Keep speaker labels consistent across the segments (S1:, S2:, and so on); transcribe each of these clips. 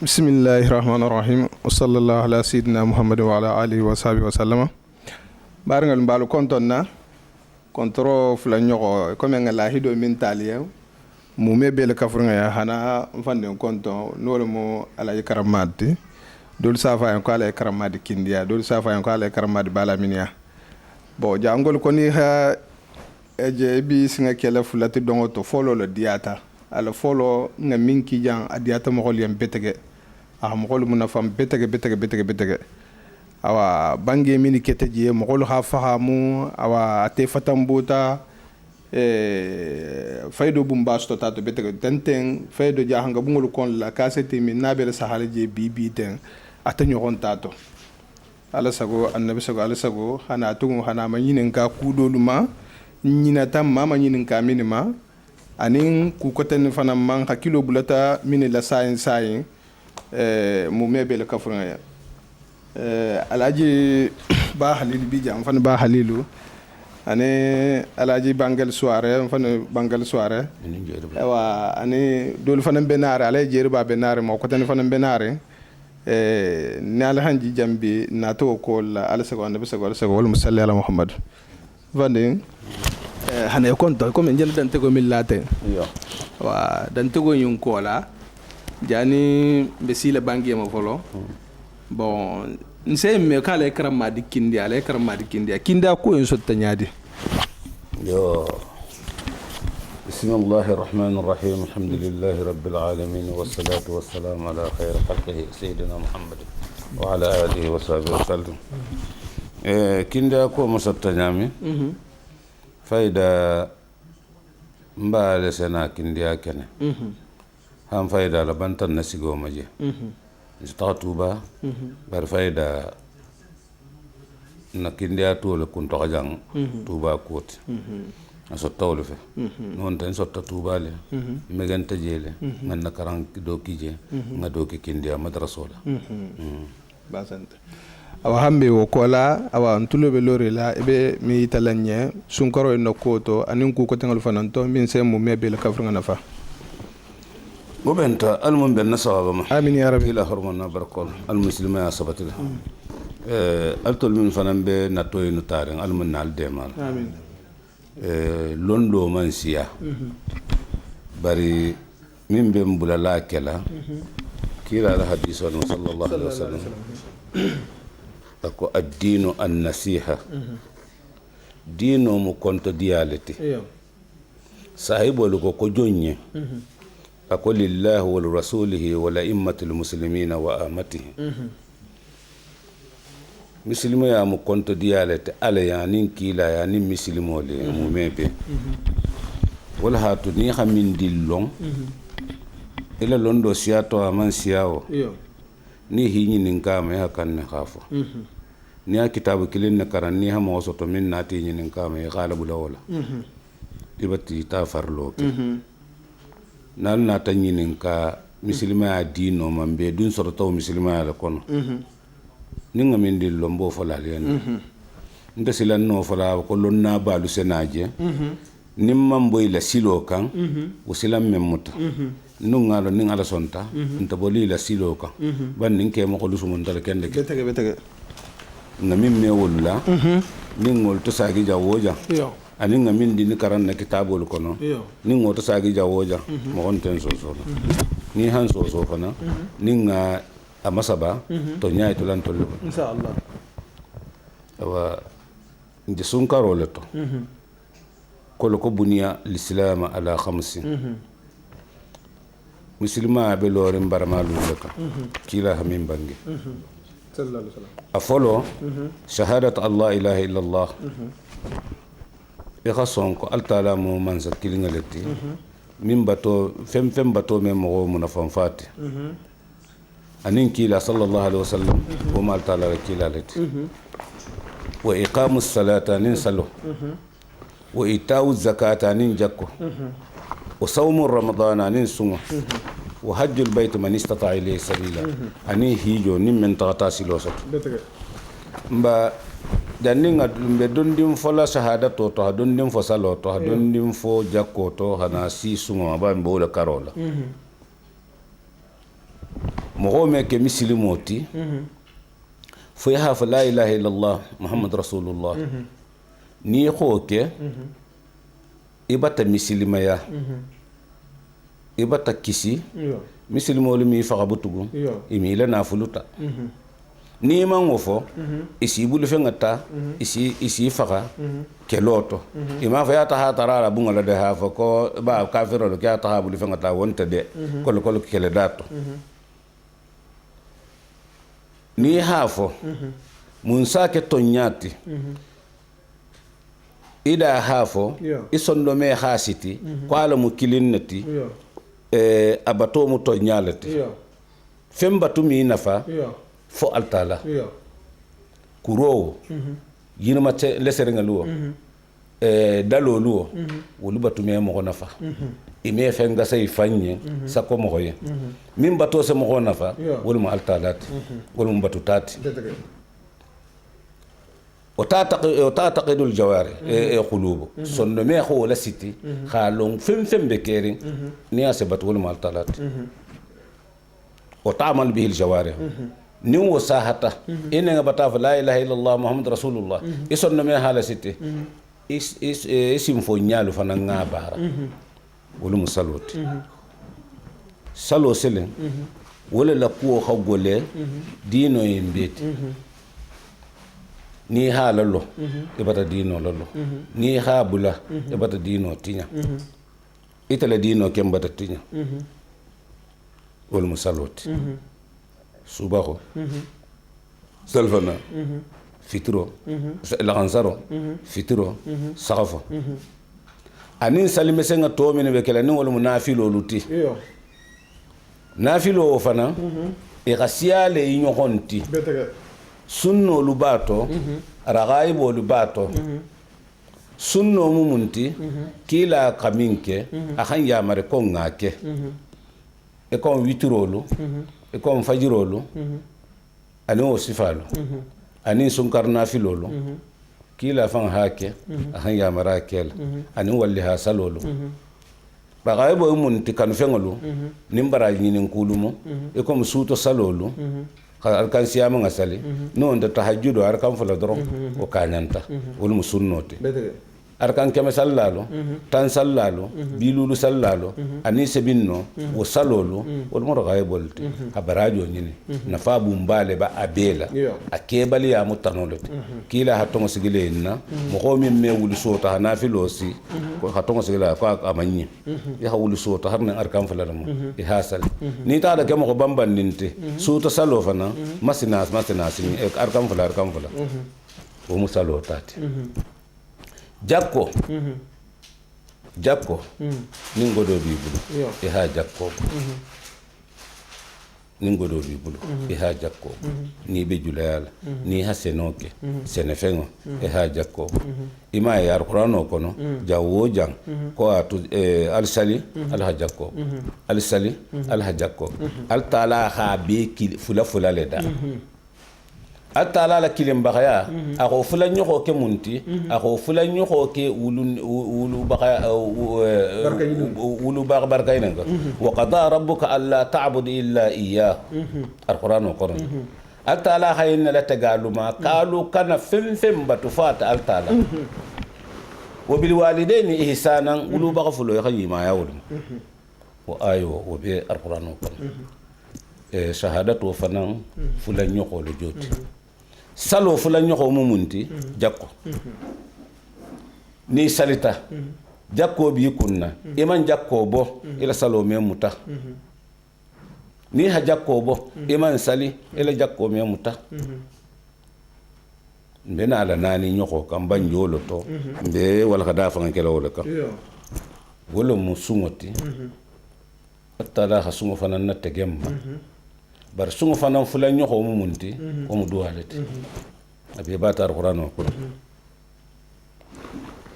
S1: Bismillahirrahmanirrahim. Wa sallallahu ala sayyidina Muhammad wa ala alihi wa sahbihi wa sallama. Barangal mbalu konton na kontro fula nyogo comme ngala hido min taliya mu mebel kafrunga ya hana mfande konton nolo mo ala karamadi dol safa en ko ala karamadi kindia dol safa en ko ala karamadi balaminia bo jangol ko ni ha eje bi singa kala fulati dongo to folo lo diata ala folo nga minki jang adiata mo gol yam betege mo gol mun fam betege awa bange mini keteje mo gol ha fahamu awa ate fatambuta faydo bumbasto tato betege tenten faydo jahanga bungol kon la kaseti min nabere sahalaje bibi ten atanyo gon tato ala sago annabi sago ala sago hana tungu hana manyinin ka kudoluma nyina tam mama nyinin ka minima anin ku koten fana man hakilo bulata min la sayin mu mebel kafrun ya alaji ba halil bi jam fan ba halilu ane alaji bangal soirée wa ane dol fana benare ala jeeri ba benare mo koten fana benare ne ala hanji jambi nato ko la ala sago annabi sago ala sago wal musalli ala muhammad vande hane konto ko men jël dante ko millate wa dante ko yun ko la jani be sila bangi ma folo bon nse me kala ekram ma dikindi ala ekram ma dikindi kinda ko yun sotta nyaadi
S2: yo bismillahir rahmanir rahim alhamdulillahi rabbil alamin wassalatu wassalamu ala khayri khalqihi sayyidina muhammad wa ala alihi wa sahbihi wa sallam kinda ko mo sotta nyami fayda mbaale sena kindiya kene han fayda la bantan na sigo maje ta tuba bar fayda na kindiya to le kun to jang tuba kot aso tawle fe non tan sotta tuba le meganta jele nganna karan do kije ngado ki kindiya madrasola
S1: basante awa hambe wo kola awa ntulobe lori la ebe mi talanye sunkaro no koto anin ku ko tangal fananto min se mu mebe la kafrunga nafa
S2: mo benta al mun ben nasaba ma
S1: amin ya rabbi
S2: ila hormona barakol al muslima ya sabatil al tol min fanan be natoy no taren al mun nal demal
S1: amin
S2: londo man siya bari min be mbulala kela kila al hadith sallallahu alaihi wasallam ako addinu an nasiha dino mu konto diyalete sahibolu ko jonye ako lillahi wal rasulihi wa la immatil muslimina wa amatihi muslimo ya mu konto diyalete ala ya nin kila ya nin muslimo le mu mebe wala hatu ni xamin dillon ila londo siato aman siawo ni hiñi nin kama ya kan ne khafo ni a kitabu kilin ne karan ni ha mo soto min nati nin kama ya qalabu lawla ibati ta farlo ke nal na tan nin ka muslima ya dino mambe dun soto taw muslima ya kono ni ngamin dil lombo fola len nda silan no fola ko lonna balu senaje nim mamboy la silo kan usilam memuta nungalo ning ala sonta nta boli la silo kan ban ning ke mo ko lusumun dal kende ke
S1: betege
S2: ngamin me wolla ning ngol to sagi jawoja ani ngamin din karan na kitabul kono ning ngol to sagi jawoja mo on ten so ni han so fana ning amasaba to nyaay to lan to
S1: inshallah
S2: wa ndi sun karole to ko buniya l'islam ala khamsin muslima be lore mbarama lulaka kila hamim bangi
S1: sallallahu alaihi wasallam
S2: afolo shahadat allah ilaha illa allah ya khason ko altala mo manza kilingaleti min bato fem bato me mo mo na fanfati anin kila sallallahu alaihi wasallam ko mal taala kila leti wa iqamus salata nin salu wa itau zakata nin jakko wa sawmu ramadana nin sunga wa hajjul bayt man istata ilayhi sabila ani hijo nin men tata silo sot mba janninga be dondim fola shahada to dondim fo salo to dondim fo jakko to hana si sunga ba mbola karola mogo me ke misilimoti fo ha fa la ilaha illallah muhammad rasulullah ni khoke ibata misilimaya ibata kisi misilimolu mi faga butugu imi la nafuluta ni mango fo isi bulu fengata isi faga keloto ima fa ya ta tarara bunga de ha fo ko ba kafiro lo ya ta bulu fengata wonta de kol kele dato ni hafo mun sake tonyati ida hafo isondo me hasiti kwala mu kilinnati abato mu tonyalati fembatu mi nafa fo altala kuro yinuma te leserenga luo dalo luo wolu batu me mo nafa ime fenga say fanye sako mo hoye min bato se mo nafa wolu mo altalati wolu mo batutati وتعتقد الجوارح قلوب صن ما هو ولا سيتي خالون فم بكيرين نياسبت ولا مالطلات وتعمل به الجوارح نيو وساحته إن بتاف لا إله إلا الله محمد رسول الله يصن ما حال سيتي اسم فنيالو فنعا بارا ولا مسلوت سلو سلين ولا لقوه خقولة دينو ينبيت ni ha lalo ibata dino lalo ni ha bula ibata dino tinya itala dino kembata tinya wal musaloti subaho salfana fitro la gansaro fitro saqafo anin salime senga to min be kala ni wal munafilo luti nafilo fana e gasiale inyogonti sunno lubato ragaibo lubato sunno mumunti kila kaminke akan yamare ko ngake e kon witrolu e kon fajirolu ani o sifalu ani sunkarna filolu kila fan hake akan yamara kel ani walli ha salolu ragaibo mumunti kan fengolu nimbara nyinin kulumo e kom suto salolu arkan siyama ngasali no nda tahajjudo arkan fala doro o kanyanta wol musunnoti arkan keme sallalo tan sallalo bilulu sallalo ani sebinno wo salolo wol mo gaybolti habarajo nyini na fabu mbale ba abela akebali ya mutanoloti kila hatongo sigile na mo ko min me wulu sota na filosi ko hatongo sigila ko amanyi ya wulu sota harna arkan fala mo e hasal ni ta da kemo ko bamban ninte sota salo fana masinas ni arkan fala o musalo tati jakko ningodo bibulu e ha jakko ningodo bibulu e ha jakko ni be julayala ni ha senoke senefengo e ha jakko ima ya alqur'ano kono jawo jang ko atu alsali alha jakko alsali alha jakko al taala ha be fula leda atala la kilim bagaya ako fula nyoko ke munti ako fula nyoko ke ulu bagaya ulu barka inanga wa qada rabbuka alla ta'budu illa iyyah alquran qur'an atala hayna la tagaluma qalu kana fim batufata altala wa bil walidaini ihsanan ulu baghfulo yakhima yawlum wa ayo wa bi alquran qur'an shahadatu fanan fula nyoko le joti salo fula nyoko mumunti jakko ni salita jakko bi kunna iman jakko bo ila salo memuta ni ha jakko bo iman sali ila jakko memuta mbena ala nani nyoko kam banjolo to be wala kada fa ngela wala kam wala musungoti atala hasungo fanan na tegemma bar sungo fanan fulan nyoko mumunti ko mu duwalati abi bata alquran ko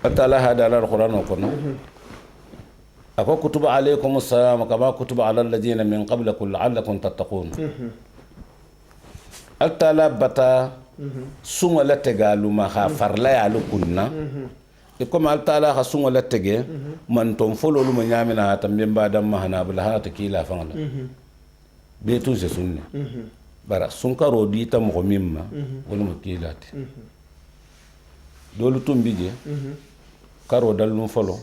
S2: atala hada alquran ko ako kutuba alaykum assalam kama kutuba ala alladhina min qablikum la'allakum tattaqun atala bata sungo la tegalu ma ha farla ya lukunna e comme altala ha sungo la tege man ton folo lu ma nyamina tambe mbadam mahana bula ha ta kila fangala be tun se sunne bara sunkaro di ta mo mimma wala mo kilati dolu tumbi je karo dalum folo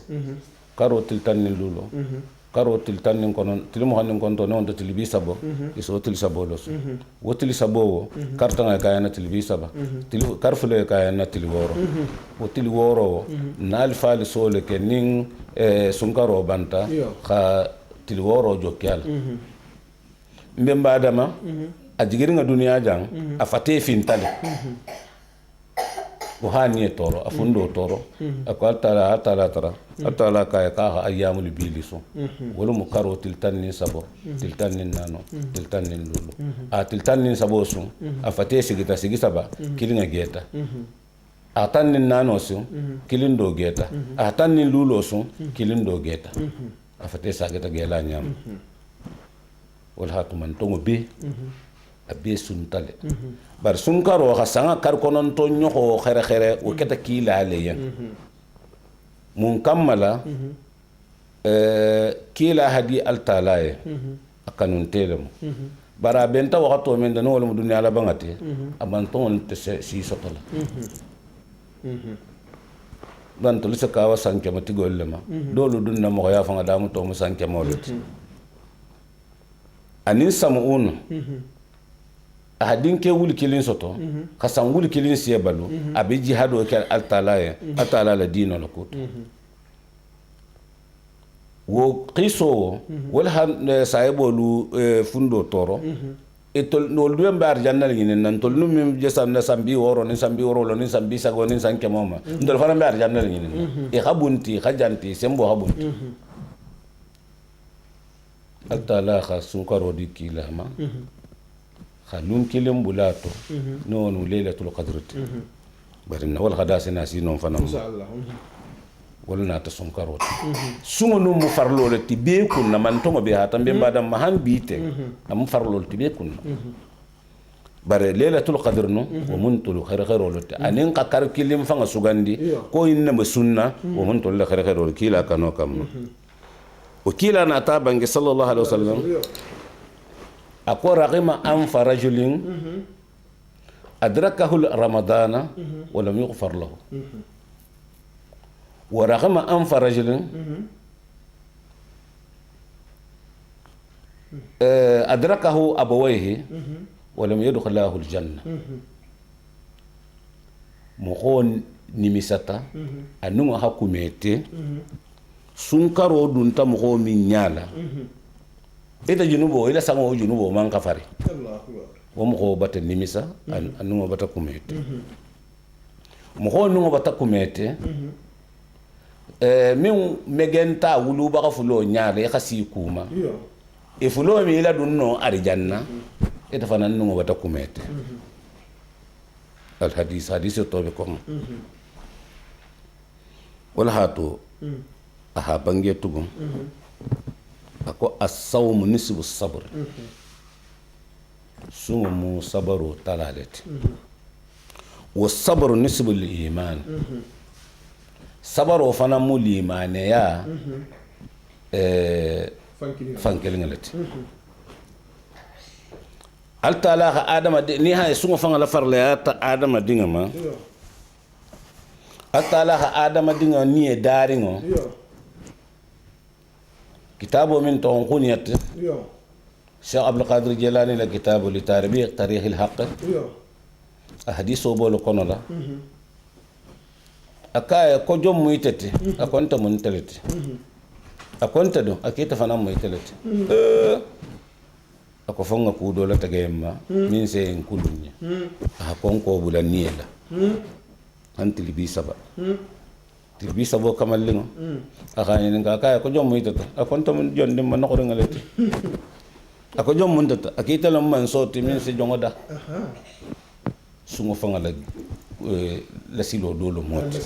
S2: karo tiltan ni lulo karo tiltan ni konon tilmo hanin konto non to tilbi sabo iso til sabo los wo til sabo karta nga kayana tilbi saba til karfule kayana til woro wo til woro nal fali sole ke nin sunkaro banta kha til woro jokyal mbe mbadama a jigiringa duniya jang a fate fintale wo hani toro a fundo toro ako altala tara kaya ka ayyamul biliso wala mu karo tiltanni sabo tiltanni nano tiltanni lulu a tiltanni sabo sun a fate sigita ba kilinga geta a tanni nano sun kilindo geta a tanni lulu sun kilindo geta a fate sagita gela nyam wala hatu man tongo be abe suntale bar sunkaro xa sanga kar konon to ñoxo xere o keta kila le yen mun kammala kila hadi altalaye akanun telem bara benta waxato men dano wala mu dunya la bangate aban ton te si sotola dan to lisa kawa sanke mati gollema dolu dunna mo ya fanga damu to mu sanke mawlati anin samuun ahadin ke wuli kilin soto kasan wuli kilin siya balu abi jihadu ke altala la dino la kut wo qiso wal han sayebo lu fundo toro etol no lu mbar jannal ngin nan tol num mi jesam na sambi woro ni sambi woro lo ni sambi sago ni sanke moma ndol fara mbar jannal ngin e khabunti khajanti sembo khabunti altala kha sunkaro di kilama خلون كلم بلاتو نون ليلة القدر برنا ولا خداس ناس ينون فنم إن شاء الله ولا ناتسون كاروت سونو مفرلو لتبي كنا من توم بها تنبي بعد ما هم بيته أم فرلو لتبي كنا بر ليلة القدر نو ومنتلو خير ولت أنين كار كلم فنا سوغاندي كو إنما سنة ومنتلو خير ولت كيلا كانوا كم وكيلا ناتابنج صلى الله عليه وسلم أقول رغم أنف رجل أدركه رمضان ولم يغفر له ورغم أنف رجل أدركه أبويه ولم يدخل له الجنة مخون نمساتا أنو حكومتي سنكرو دونتا مخون من نيالا ita junubo ila sango junubo man kafari wo mo bata nimisa anu bata kumete mo no bata kumete min megenta wulu ba fulo nyaale khasi kuma e fulo mi ila dunno arjanna ita fanan no bata kumete al hadith to be kom wala hatu aha bange tugum ako as-sawm nisbu as-sabr sumu sabaru talalati was-sabru nisbu al-iman sabaru fana mu limane ya fankelingalati altala adama ni ha sumu fanga la farle ya ta adama dingama altala adama dinga ni e daringo كتابه من تونقونيت الشيخ عبد القادر الجيلاني لكتابه لتاريخ الحق أحاديثه بولو كونولا أكاي كوجوم ميتتي أكونت منتلتي أكونت دو أكيد فنام ميتلتي أكو فونغ كودو لا تجمع من سين كلوني أكون كوبولا نيلا أنت اللي بيسبا tilbi sabo kamallingo akani nga kaya ko jom moytata akon to jonde man nako ngalati ako jom mundata akita lam man soti min se jongoda sungo fanga la silo dolo moti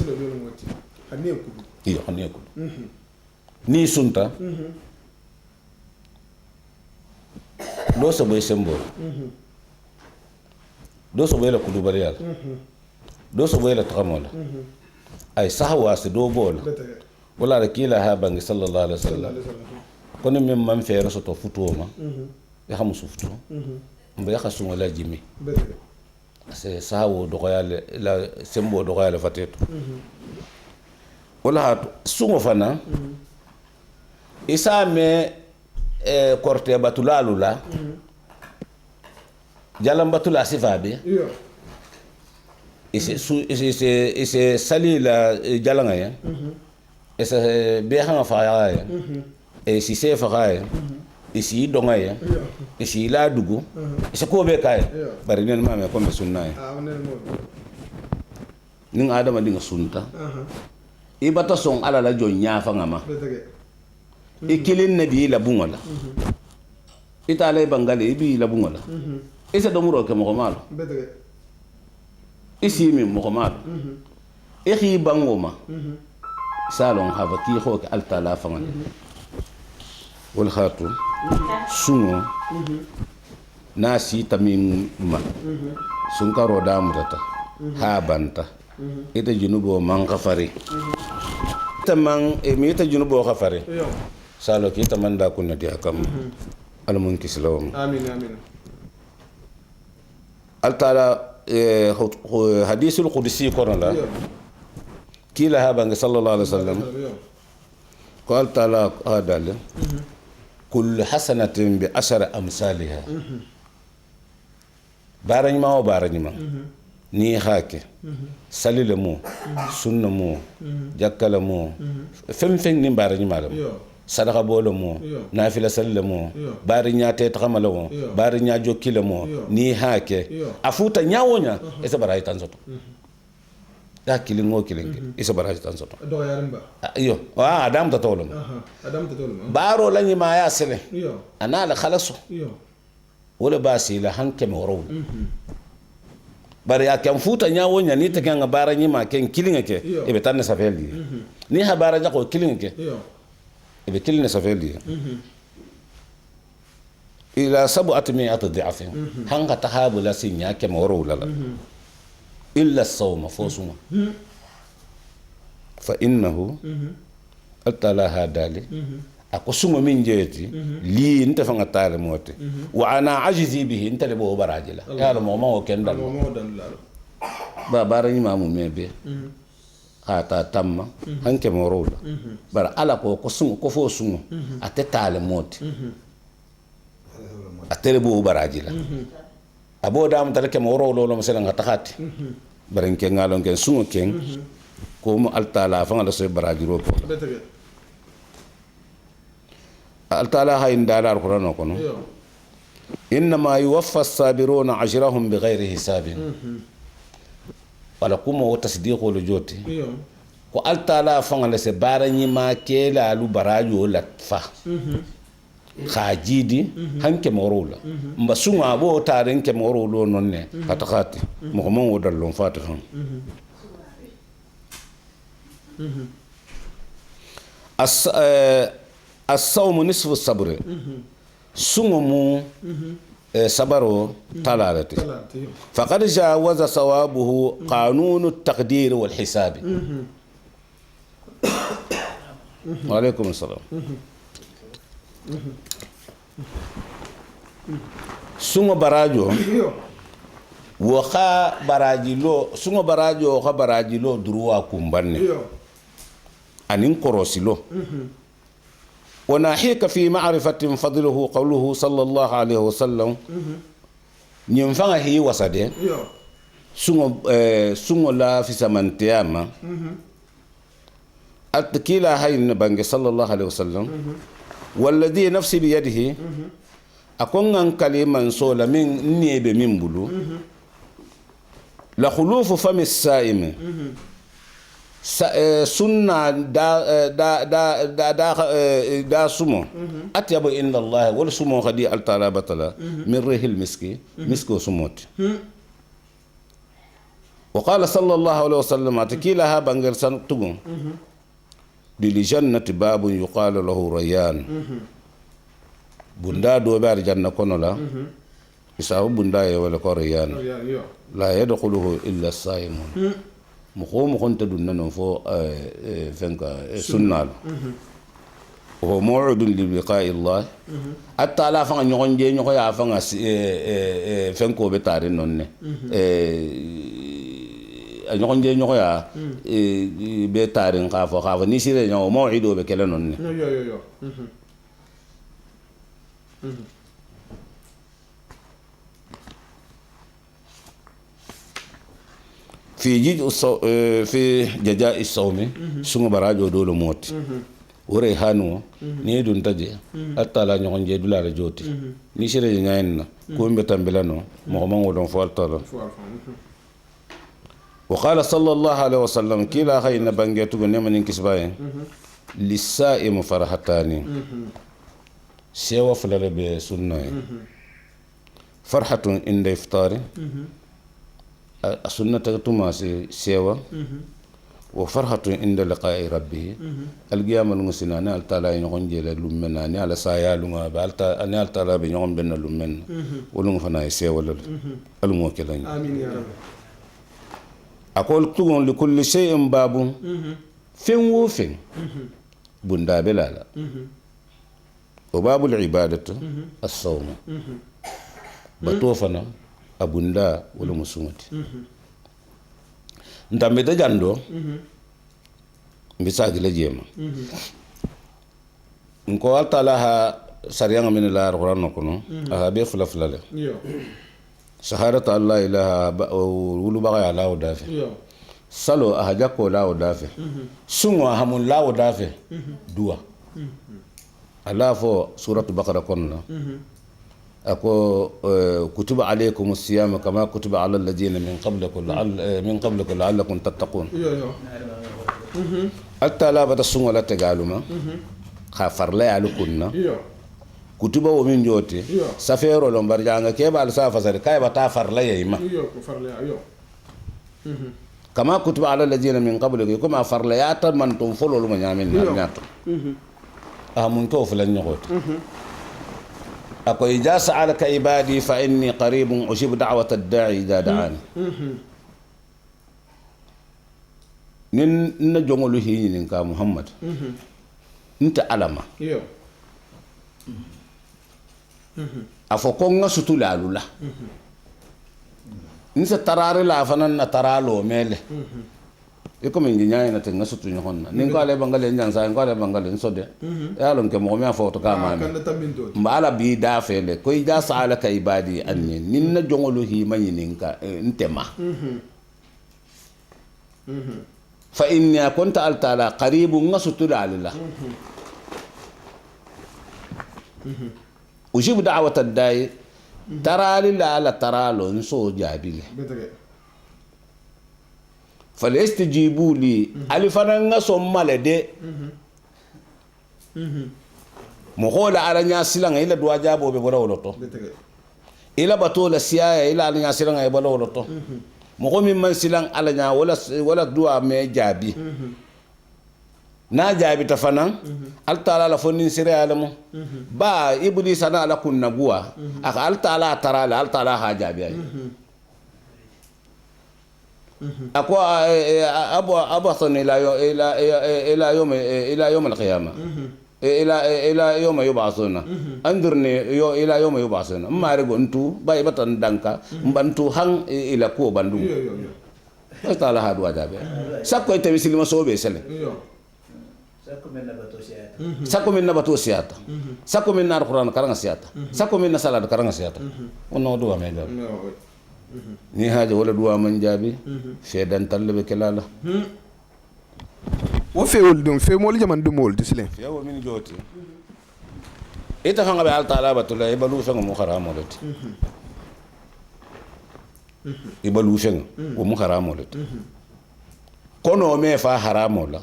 S2: iyo haneku ni sunta do so boy sembo do so boy la kudu bariyal do so boy la tramola ay sahwa se do bol wala rakila ha bangi sallallahu alaihi wasallam kono mem man fere so to futoma ya xam suftu mbe ya sunga la jimi c'est ça wo do yale la sembo do yale fateto wala hatu sungo fana isa me korte batulalu la jalam batula sifabe ise sali la jalanga ya ise be hanga fa ya e si se fa ya isi donga ya isi la dugu ise ko be kay bari nen ma me ko be sunna ya ning adama dinga sunta ibata song ala la jo nyafa ngama ikilin nabi la bungala itale bangale ibi la bungala isa domuro ke mo malo isi mi mo malo ikhi bangoma salon hava ki ho ke alta la fangale wal khatu sungo nasi tamim ma sun karo da mutata ha banta ita junubo man khafari tamang mi ita junubo khafari salo ki tamanda kunna di akam al munkislawm amin amin altala hadith al qudsi korala kila haba sallallahu alaihi wasallam qala ta'ala adal كل حسنة بعشر أمثالها بارني ما وبارني ما ني خاكي سليل مو سن مو جكال مو فم ني بارني ما لم صدقة بول مو نافلة سليل مو بارني تيتخمل مو بارني جوكيل مو ني خاكي أفوتا نياونيا إذا براي تنزتو da kilingo kilinge isa baraji tan soto do yarimba iyo wa adam ta tolum adam ta tolum baro lanyi ma ya sele iyo ana la khalasu iyo wala basi la hanke moro bari ya kan futa nyawo nya ni ta kan baranyi ma ken kilinge ke e be tan safeli ni ha baraja ko kilinge ke iyo e be kilinge safeli ila sabu atmi atdhaf hanga tahabula sinya ke moro lala إلا الصوم فوسما فإنه أتلاها دالي أقسم من جيتي لي أنت فنغ تعالى موتي وأنا عجزي به أنت اللي بو براجلا يا رموما وكندل بارني ما مميبي هاتا تم هنك مورولا بار على قسم كفوسما أتتعالى موتي أتلي بو براجلا abo dam tale ke moro lolo masela ngata khati baren ke ngalon ke sungo ken ko mo altala fa ngala so barajiro ko altala hay ndala alquran ko no inma yuwaffa as-sabiruna ajrahum bighayri hisabin wala kuma wa tasdiqu lu joti ko altala fa ngala se barani ma ke la lu barajo latfa khajidi hanke morola mba sunga bo taren ke morolo nonne katakati mo mo wodallon fatihan as-sawm nisfu as-sabr sungumu sabaro talalati faqad jawaza sawabuhu qanun at-taqdir wal hisab wa alaykum assalam sungo barajo wo kha barajilo sungo barajo kha barajilo duruwa kumbanne anin korosilo وناحيك في معرفة فضله قوله صلى الله عليه وسلم نيمفanga hi wasade sungo la fi samantiyama التكيلا هاي النبانج صلى الله عليه وسلم والذي نفسي بيده أكون عن كلمة صولة من نيب من بلو لخلوف فم السائم سنة دا سمو أتيب إن الله ولا سمو خدي التلا بطلا من ريه المسكي مسكو سموت وقال صلى الله عليه وسلم أتكيلها بانجر سنتقون للجنة باب يقال له ريان بندا دو بار جنة كونولا يساو بندا ولا ريان لا يدخله إلا الصائمون مخوم كنت دون فو فنكا سنال هو موعد للقاء الله حتى لا فان نيون جي نيو يا فان فنكو بتاري نون نيون جي نيو يا بتاري خافو ني سيري نيو موعد بكلا نون
S1: يو
S2: في جزاء الصوم سونغ براجو دولو موت وري هانو ني دون تاجي حتى لا نيون جي دولا جوتي ني سيري ناين كوم بتامبلانو مخمن ودون فالتر وقال صلى الله عليه وسلم كلا خينا بانجيتو نيمن كسباي للصائم فرحتان سيوا فلر بسنه فرحة عند إفطار السنة تما سيوا وفرحة عند لقاء ربه القيام المسنان التلا ينون جل لمنان على سايا لما بالتا أن التلا بينهم بين لمن ولم فنا سيوا الموكلين
S1: آمين يا رب
S2: أقول تقول لكل شيء باب فين وفين بندا بلالا وباب العبادة الصوم بطوفنا أبندا ولا مسومتي نتامي تجاندو بيساقي لجيما نكو التلاها سريان من الله القرآن نكونو أهابي فلا فلا له شهادة الله إله ولو بقى الله ودافع سلو أهجاكو لا ودافع سمو همون لا ودافع دوا الله فو سورة بقرة كنا أكو كتب عليكم الصيام كما كتب على الذين من قبلكم لعلكم تتقون حتى لا بتسون ولا تقالوا ما خافر لا يعلكنا كتب ومن جوتي سفير ولهم برجعنا كيف على سافر سري كيف تافر لا يما كما كتب على الذين من قبلكم كما فر لا يعتر من تنفلوا لمن يعمل نعتر أهم كوف لن يغوت أكو إذا سألك عبادي فإني قريب أجيب دعوة الداعي إذا دعاني نن جملو هي نكا محمد انت علما أفكون نسوت لالولا نس تراري لا فنان ترالو ميله iko min nyaay na te ngasutu ñu honna ni ko ale bangale ñang sa ko ale bangale sodde ya lon ke mo mi foto ka ma mbala bi da fele ko ida sala ka ibadi anni nin na jongolo hi mani ninka ntema fa inni kunta al taala qaribun ngasutu dalila ujibu da'wat ad-da'i tarali la ala taralo nso jabile فليستجيبوا لي الفرنغا سومال دي مخول على نياسلان الى دوا جابو بي بولوتو الى باتولا سيا الى على نياسلان اي بولوتو مخو من سلان على نيا ولا دوا مي جابي na jaabi ta fana altala la fonin sire alamu ba iblis ana la kunna buwa aka altala tarala altala ha jaabi ay أكو أبصن إلى يوم القيامة إلى يوم يبعثون أنظرني إلى يوم يبعثون ما رجوا أنتو باي بطن دانكا بنتو هن إلى كو بندو استعلا هذا واجبه سكوا يتمثل ما سوى بيسله سكوا من نبتو سياتا سكوا من نار القرآن كرنا سياتا سكوا من نسالة كرنا سياتا ونودوا ما يجاب ni haja wala duwa man jabi fe dan tallabe kelala
S1: wo fewol dum fe mol jaman dum mol dislen
S2: fe wo min joti ita fanga be alta ala batula ibalu fanga mu kharamolot ibalu fanga wo mu kharamolot kono me fa haramola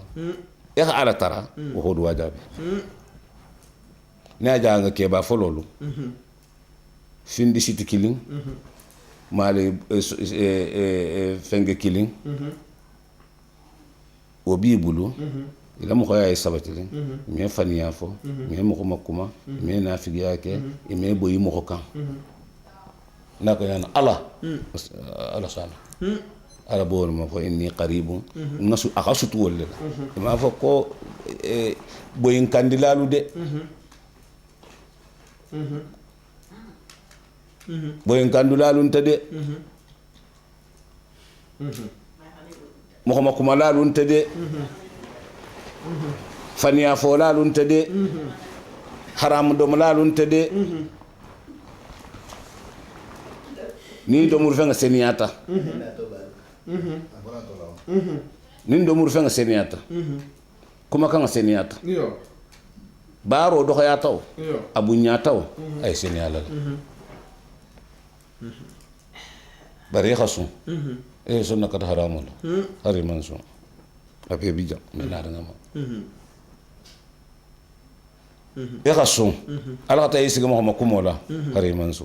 S2: ya ala tara wo hodu wajabi na janga ke ba fololu findi siti killing mali fenge killing o bibulu ila mo khoya sabatili me faniya fo me mo ko makuma me na figiya ke me boyi mo ko kan nako yana ala ala sala ala bo ma ko inni qaribun ngasu akasutu wolle ma fa ko boyin kandilalu de boyin kandilalu ntade mo ma kuma lalu ntade faniya fo lalu ntade haram do lalu ntade ni do mur fenga seniyata nin do mur fenga seniyata kuma kan seniyata
S1: yo
S2: baro do ya taw
S1: yo
S2: abunya taw ay seniyala bari khasu sunna kat haramun hari mansu ape bija mena ngama khasu ala ta yisiga mo kumola hari mansu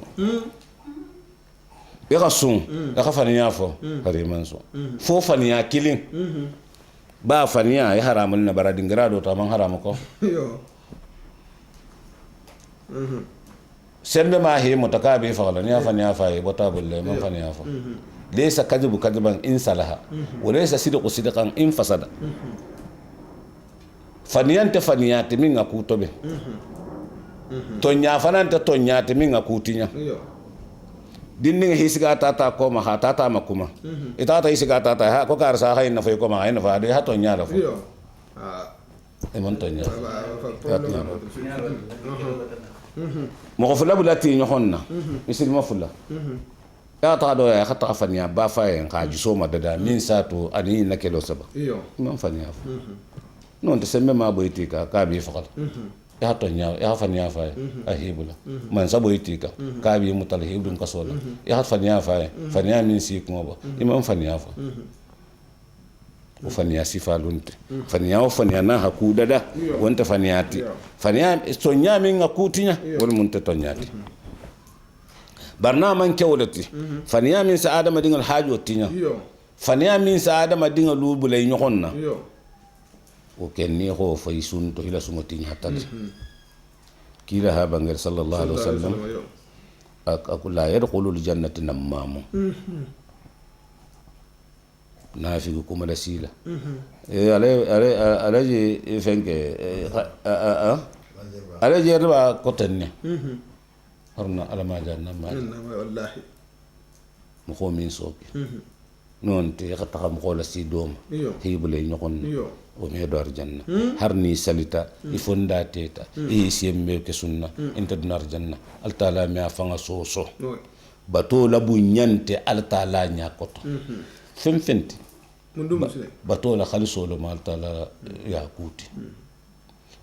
S2: khasu ka faniya fo hari mansu fo faniya kilin ba faniya ya haramun na baradin grado ta man haramu ko
S1: yo
S2: sembe ma he mutakabi faqala ni faniya fa e botabul le man faniya fo laysa kadhibu kadhiban in salaha wa laysa sidqu sidqan in fasada faniyante faniyate min ngakutobe tonya fanante tonyate min ngakutinya
S1: yo
S2: dinning hisiga tata ko ma tata makuma itata hisiga tata ha ko kar sa hayna fay ko ma hayna fa de ha tonya la fo
S1: yo
S2: e mon tonya
S1: problème
S2: mo ko fula bulati nyohonna misil mo fula ya ta do ya khata faniya ba fa en ka jiso ma dada min sato ani nakelo saba
S1: yo
S2: man faniya fo non te sembe ma boytika ka bi faqal ya tonya ya faniya fa ahibula man sa boytika ka bi mutal hibdum kasola ya faniya fa faniya min si ko ba imam faniya fa o faniya sifalunte faniya o faniya na hakuda da wonta faniyati faniya tonya min ngakutinya wal munta tonyati barna man kewlati faniya min sa adama dingal hajo tinya
S1: yo
S2: faniya min sa adama dingal lubulay nyokonna
S1: yo
S2: o kenni ho fay sunto ila sumotinya tali kila ha bangal sallallahu alaihi wasallam akul la yadkhulul jannati namamu nafigu kuma da sila alaji fenke alaji yarba kotanne harna alama janna ma
S1: wallahi
S2: mo ko min soki non te khata xam ko la si dom hibule ñokon o me do arjanna harni salita ifonda teta e siembe ke sunna inta dinar janna al taala me afanga soso bato la bu ñante al taala ñakoto fenti bato la khaliso lo mal taala ya kuti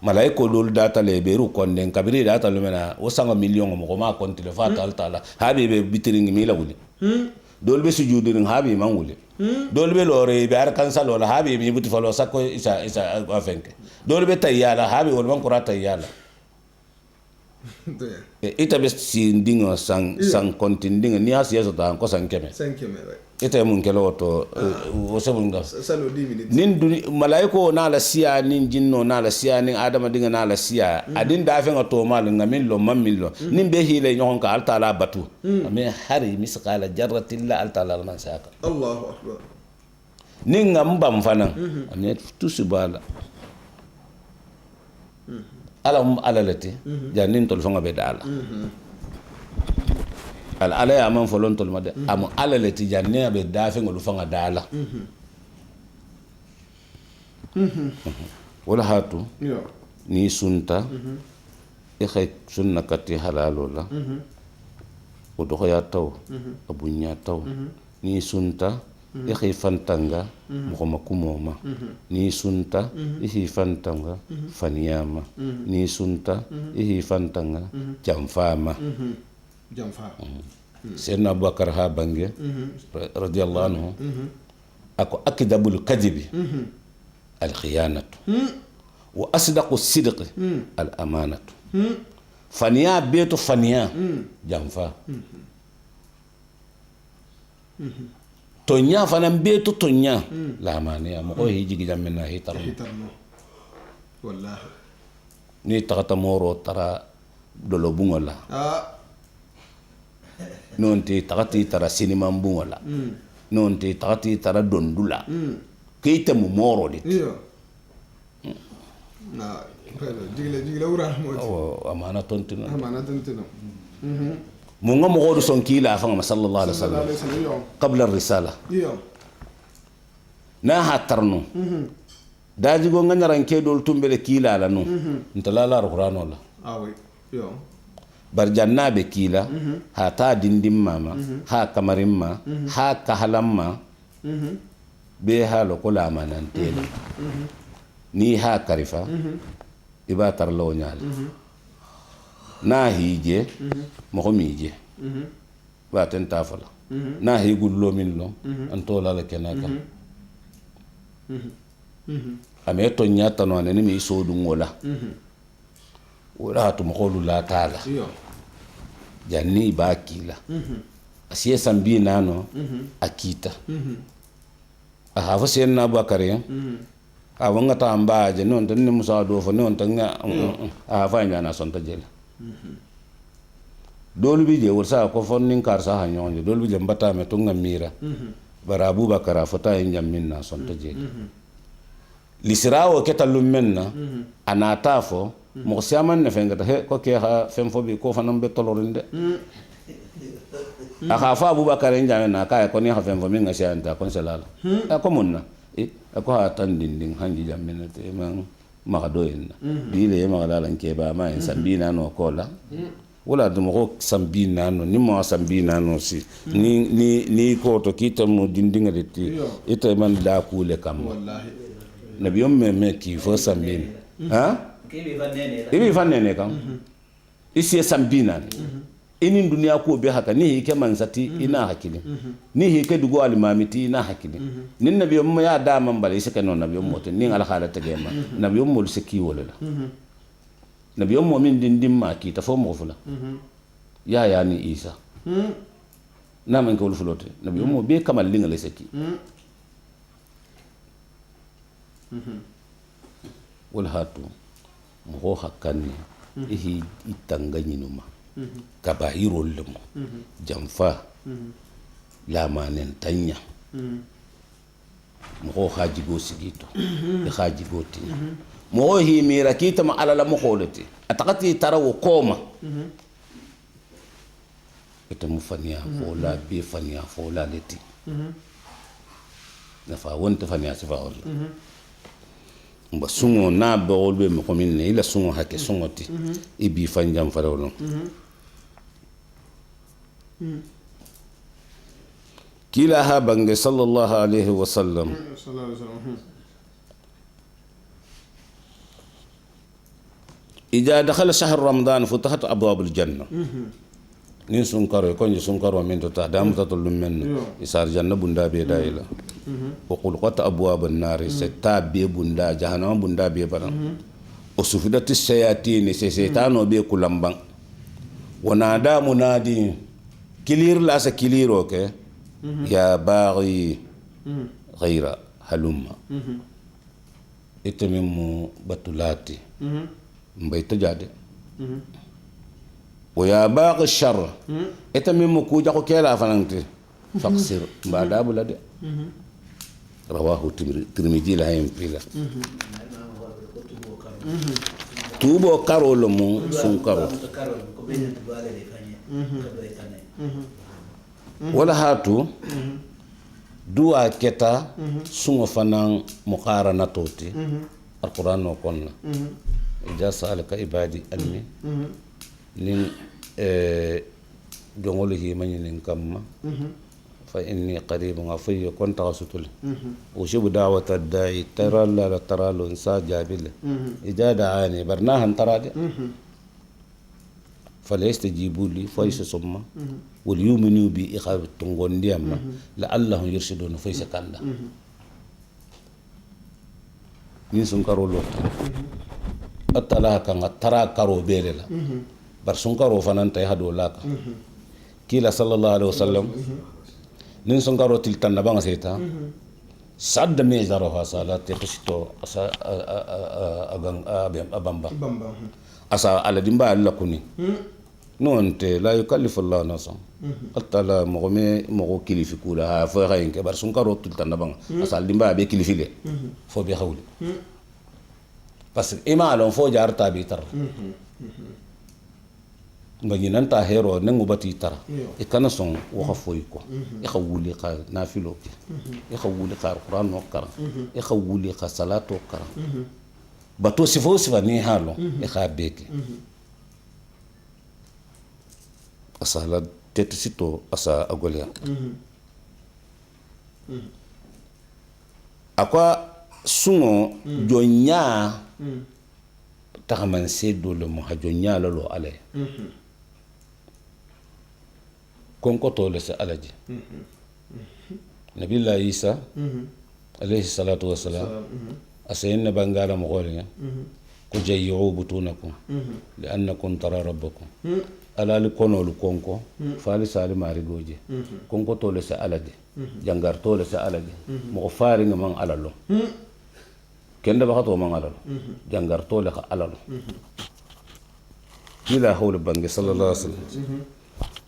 S2: malaiko lol data le beru konden kabiri data lo mena o sanga million mo ko ma konti le fata al taala habibe bitiringi mi la wuli dolbe sujudirin habi man wuli dolbe lore be ar kansa lo habi mi buti falo sakko isa afenke dolbe tayyala habi wol man qurata tayyala ita be si ndingo sang kontin ni asiya so ta ko sang keme ita mun kelo to o sabun ga
S1: salo 10 minutes
S2: nin duni malaiko na la siya nin jinno na la siya nin adama dinga na la siya adin da fe ngato mal ngamin lo mamil lo nin be hile nyon ka alta la batu me hari misqala jarratillah alta la man saka
S1: Allahu akbar
S2: nin ngam bam fanan ame tusubala alam alalati janin tol fanga be dala al ala ya man folon tol made am alalati janne be dafe ngol fanga dala wala hatu ni sunta e khay sunna kati halalo la o do ya taw abunya taw ni sunta e khay fantanga mo makumoma ni sunta e hi fantanga faniyama ni sunta e hi fantanga jamfama سيدنا أبو بكر ها بانجي رضي الله عنه أكو أكذب الكذب الخيانة وأصدق الصدق الأمانة فنيا بيت فنيا جنفا تونيا فنان بيت تونيا لا مانيا مكو هيجي جامنا هي ترى
S1: والله
S2: ني تغتمورو ترى دولو بونغلا non te tagati tara sinima mbungola non te tati tara dondula keita mu moro dit
S1: iyo na jigla wura mo
S2: amana tontino
S1: mo
S2: mo ngam godo son kila fa sallallahu alaihi wasallam qabla ar-risala
S1: iyo
S2: na hatarno daji go nganaran ke dol tumbele kila la no ntala al-qur'an wala
S1: awi yo
S2: bar jannabe kila ha ta dindim mama ha kamarimma ha kahalamma be halo kula manantela ni ha karifa iba tarlo nyal na hije mo ko mije ba ten tafala na hi gullo min lo antola la kenaka ame to nyata no ne mi so du ngola wala to mo ko la tala janni ba kila asiye sambi nano akita aha fo sen na bakare a wanga ta ambaje non tan ni musa do fo non tan a fa nya na son ta jela dolu bi je wursa ko fon nin kar sa ha nyonje dolu bi je mbata me to ngamira bara abubakar fo ta nyam min na son ta jela lisirawo ketalum menna anata fo mo siaman ne fenga he ko ke ha fem fo bi ko fanam be tolorinde aka fa abubakar njame na kay ko ni ha fem fo mi ngasi anta kon selala ko munna ko ha tan dinding hanji jamme te man ma do en bi le ma la lan ke ba ma en sambina no kola wala dum ko sambina no ni mo sambina no si ni ko to kita mo dindinga de ti ite man da kule kam wallahi nabiyum me ki fo sambina ha ibi fanene kam isi sambina ini dunia ko be haka ni hike mansati ina hakili ni hike dugo alimamiti ina hakili nin nabiyum ya da man bale isi kanon nabiyum moto ni ala khala tagema nabiyum mo siki wala nabiyum mo min dindim ma ki ta fo mo fula ya ni isa na man ko fulote nabiyum mo be kamal linga le siki wal hatu mo hakani ihi itanganyinuma kabahirol lemo jamfa lamanen tanya mo haji go sigito e haji goti mo hi mira kita ma ala la mo kholati atakati tarawo koma ita mu fania fola be fania fola leti na fa wonta fania sifa wala mba sungo na bawol be mo komin ila sungo hake sungoti ibi fanjam farawlo kila ha bange sallallahu alaihi wasallam إذا دخل شهر رمضان فتحت أبواب الجنة نين سنكرو يكون سنكرو من تتا دام تطلب من يسار جنة بندا بيدا إلى وقل قط أبواب النار ستاب بي بندا جهنم بندا بي برا وسفدت الشياطين سيطان وبي كلامبان ونادى منادي كلير لا سكلير اوكي يا باغي غير هلم اتمم بطلاتي مبيت جادي ويا باغي الشر اتمم كوجا كيلا فنانتي فاقصر بعد بلاد رواه الترمذي لا ينفيلا توبو كارول مو سنكارو wala hatu duwa keta sungo fanan muqarana toti alquran no konna ja salaka ibadi anni nin dongolihi manyin kamma fa inni qaribun afiy kunta rasutul ushibu da'wata da'i tara la tara lu sajabil ijada ani barnahan tarade فليستجيبوا لي فيسسم وليؤمنوا بي إخابة تنغونديما لعلهم يرشدون فيس كاندا نين كارو لوت أتلا كان ترى كارو بيرلا بر كارو فنان تيهدو لاك كيلا صلى الله عليه وسلم نين كارو تلتان بان سيتا صد ميزارها صلاة تخشتو أبامبا asa ala dimba alla kuni nonte la yukallifu Allah nafsan altala mogo kilifi kula ha fo xayen ke bar sun karo tultanda bang asal dimba be kilifi le fo be xawli parce que ima lon fo jarta bi tar ngani nanta hero nangu bati tara e kana son wa foy ko e xawuli xa nafilo e xawuli xa qur'an no kara e xawuli xa salato kara bato sifo sifa ni halo e xa beke asa la tetu sito asa agolia akwa sungo jonya taxaman seddo le mo ha jonya la lo ale konko tole sa alaji nabillahi isa alayhi salatu wassalam asayna bangala mo golnya ko jayyu butunakum li annakum tara rabbakum alali konolu konko fali sali mari goje konko tole sa alaji jangar tole sa alaji mo faari ngam alalo kenda bakato man alalo jangar tole ka alalo ila hawla bangi sallallahu alaihi wasallam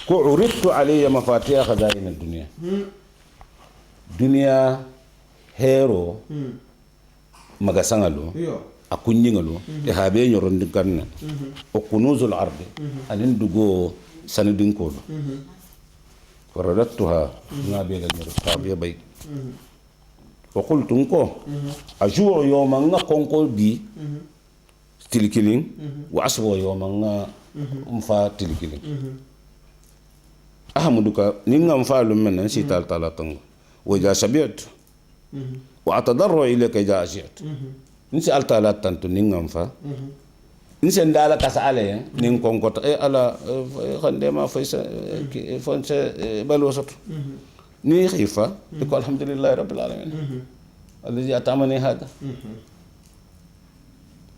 S2: ko uridtu alayya mafatiha khadain ad-dunya dunya hero magasangalo akunyingalo e habe nyorondi kanna o kunuzul ardi anin dugo sanidin ko faradattuha ngabe la nyoro tabe bay wa qultu ko ajuu yawman konko bi tilikilin wa asbu yawman umfa tilikilin ahmaduka ningam faalu men si tal talatung wa ja sabiat wa atadarru ilayka ja asiat nsi altala tantu ningam fa nsi ndala kasale ning konko e ala khande ma faysa fonse balosatu ni khifa ko alhamdulillah rabbil alamin alladhi atamani hada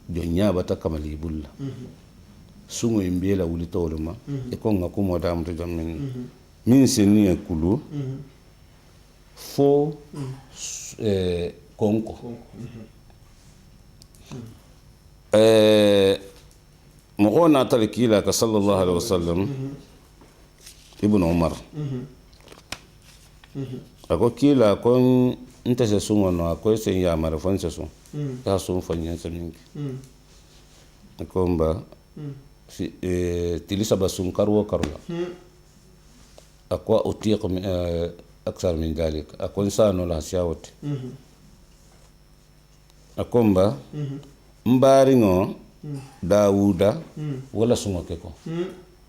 S2: jonya bata kamali bulla sungo imbela wuli tawluma e ko ngako modam to jammin min seni kulu fo konko مغونا تركيلا صلى الله عليه وسلم ابن عمر ako kila kon nta se sungo no ako se ya mara fon se sun ta sun fanya saminki ako mba tilisa basun karwo karla ako utiq aksar min dalik ako insano la shawati ako mba mbaringo Dawuda wala sungo keko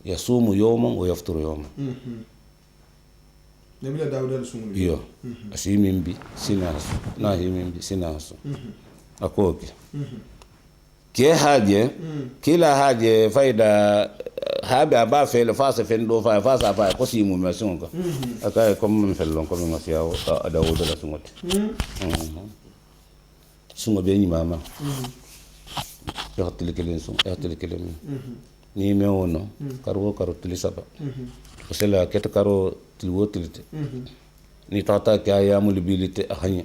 S2: yasumu yawman wa yafturu yawman
S1: Nabila Dawuda sungo
S2: iyo asimimbi sinas na himimbi sinas akoke ke haje kila haje faida habe aba fele fasa fendo fasa fa ko simu me sungo aka ko mun fellon ko mun asiyawo Dawuda la sungo sungo be ni mama yaxtili kelen sun yaxtili kelen ni me wono karo tili saba sela ket karo tili wotilite ni tata ke ayamu libilite ahanya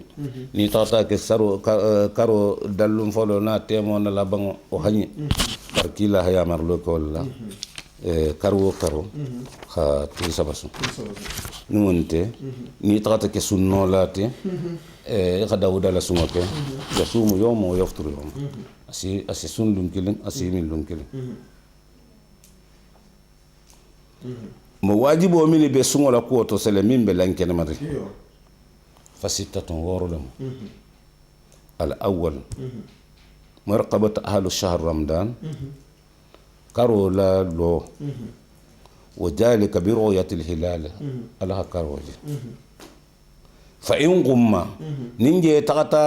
S2: ni tata ke saro karo dallum folo na temo na labango o hanya par kila haya marlo ko la karo ha tili saba sun ni wonte ni tata ke sunno late ga Dawuda la sungoke yasumu yawma wa yafturu yawma asi sundum kilin asi min dum kilin mo wajibo min be sungola ko to sele min be lankene mari fasittatun warudum al awwal marqabat ahlu shahr ramadan karola lo وذلك برؤية الهلال على كروج فإن قم ننجي تغطى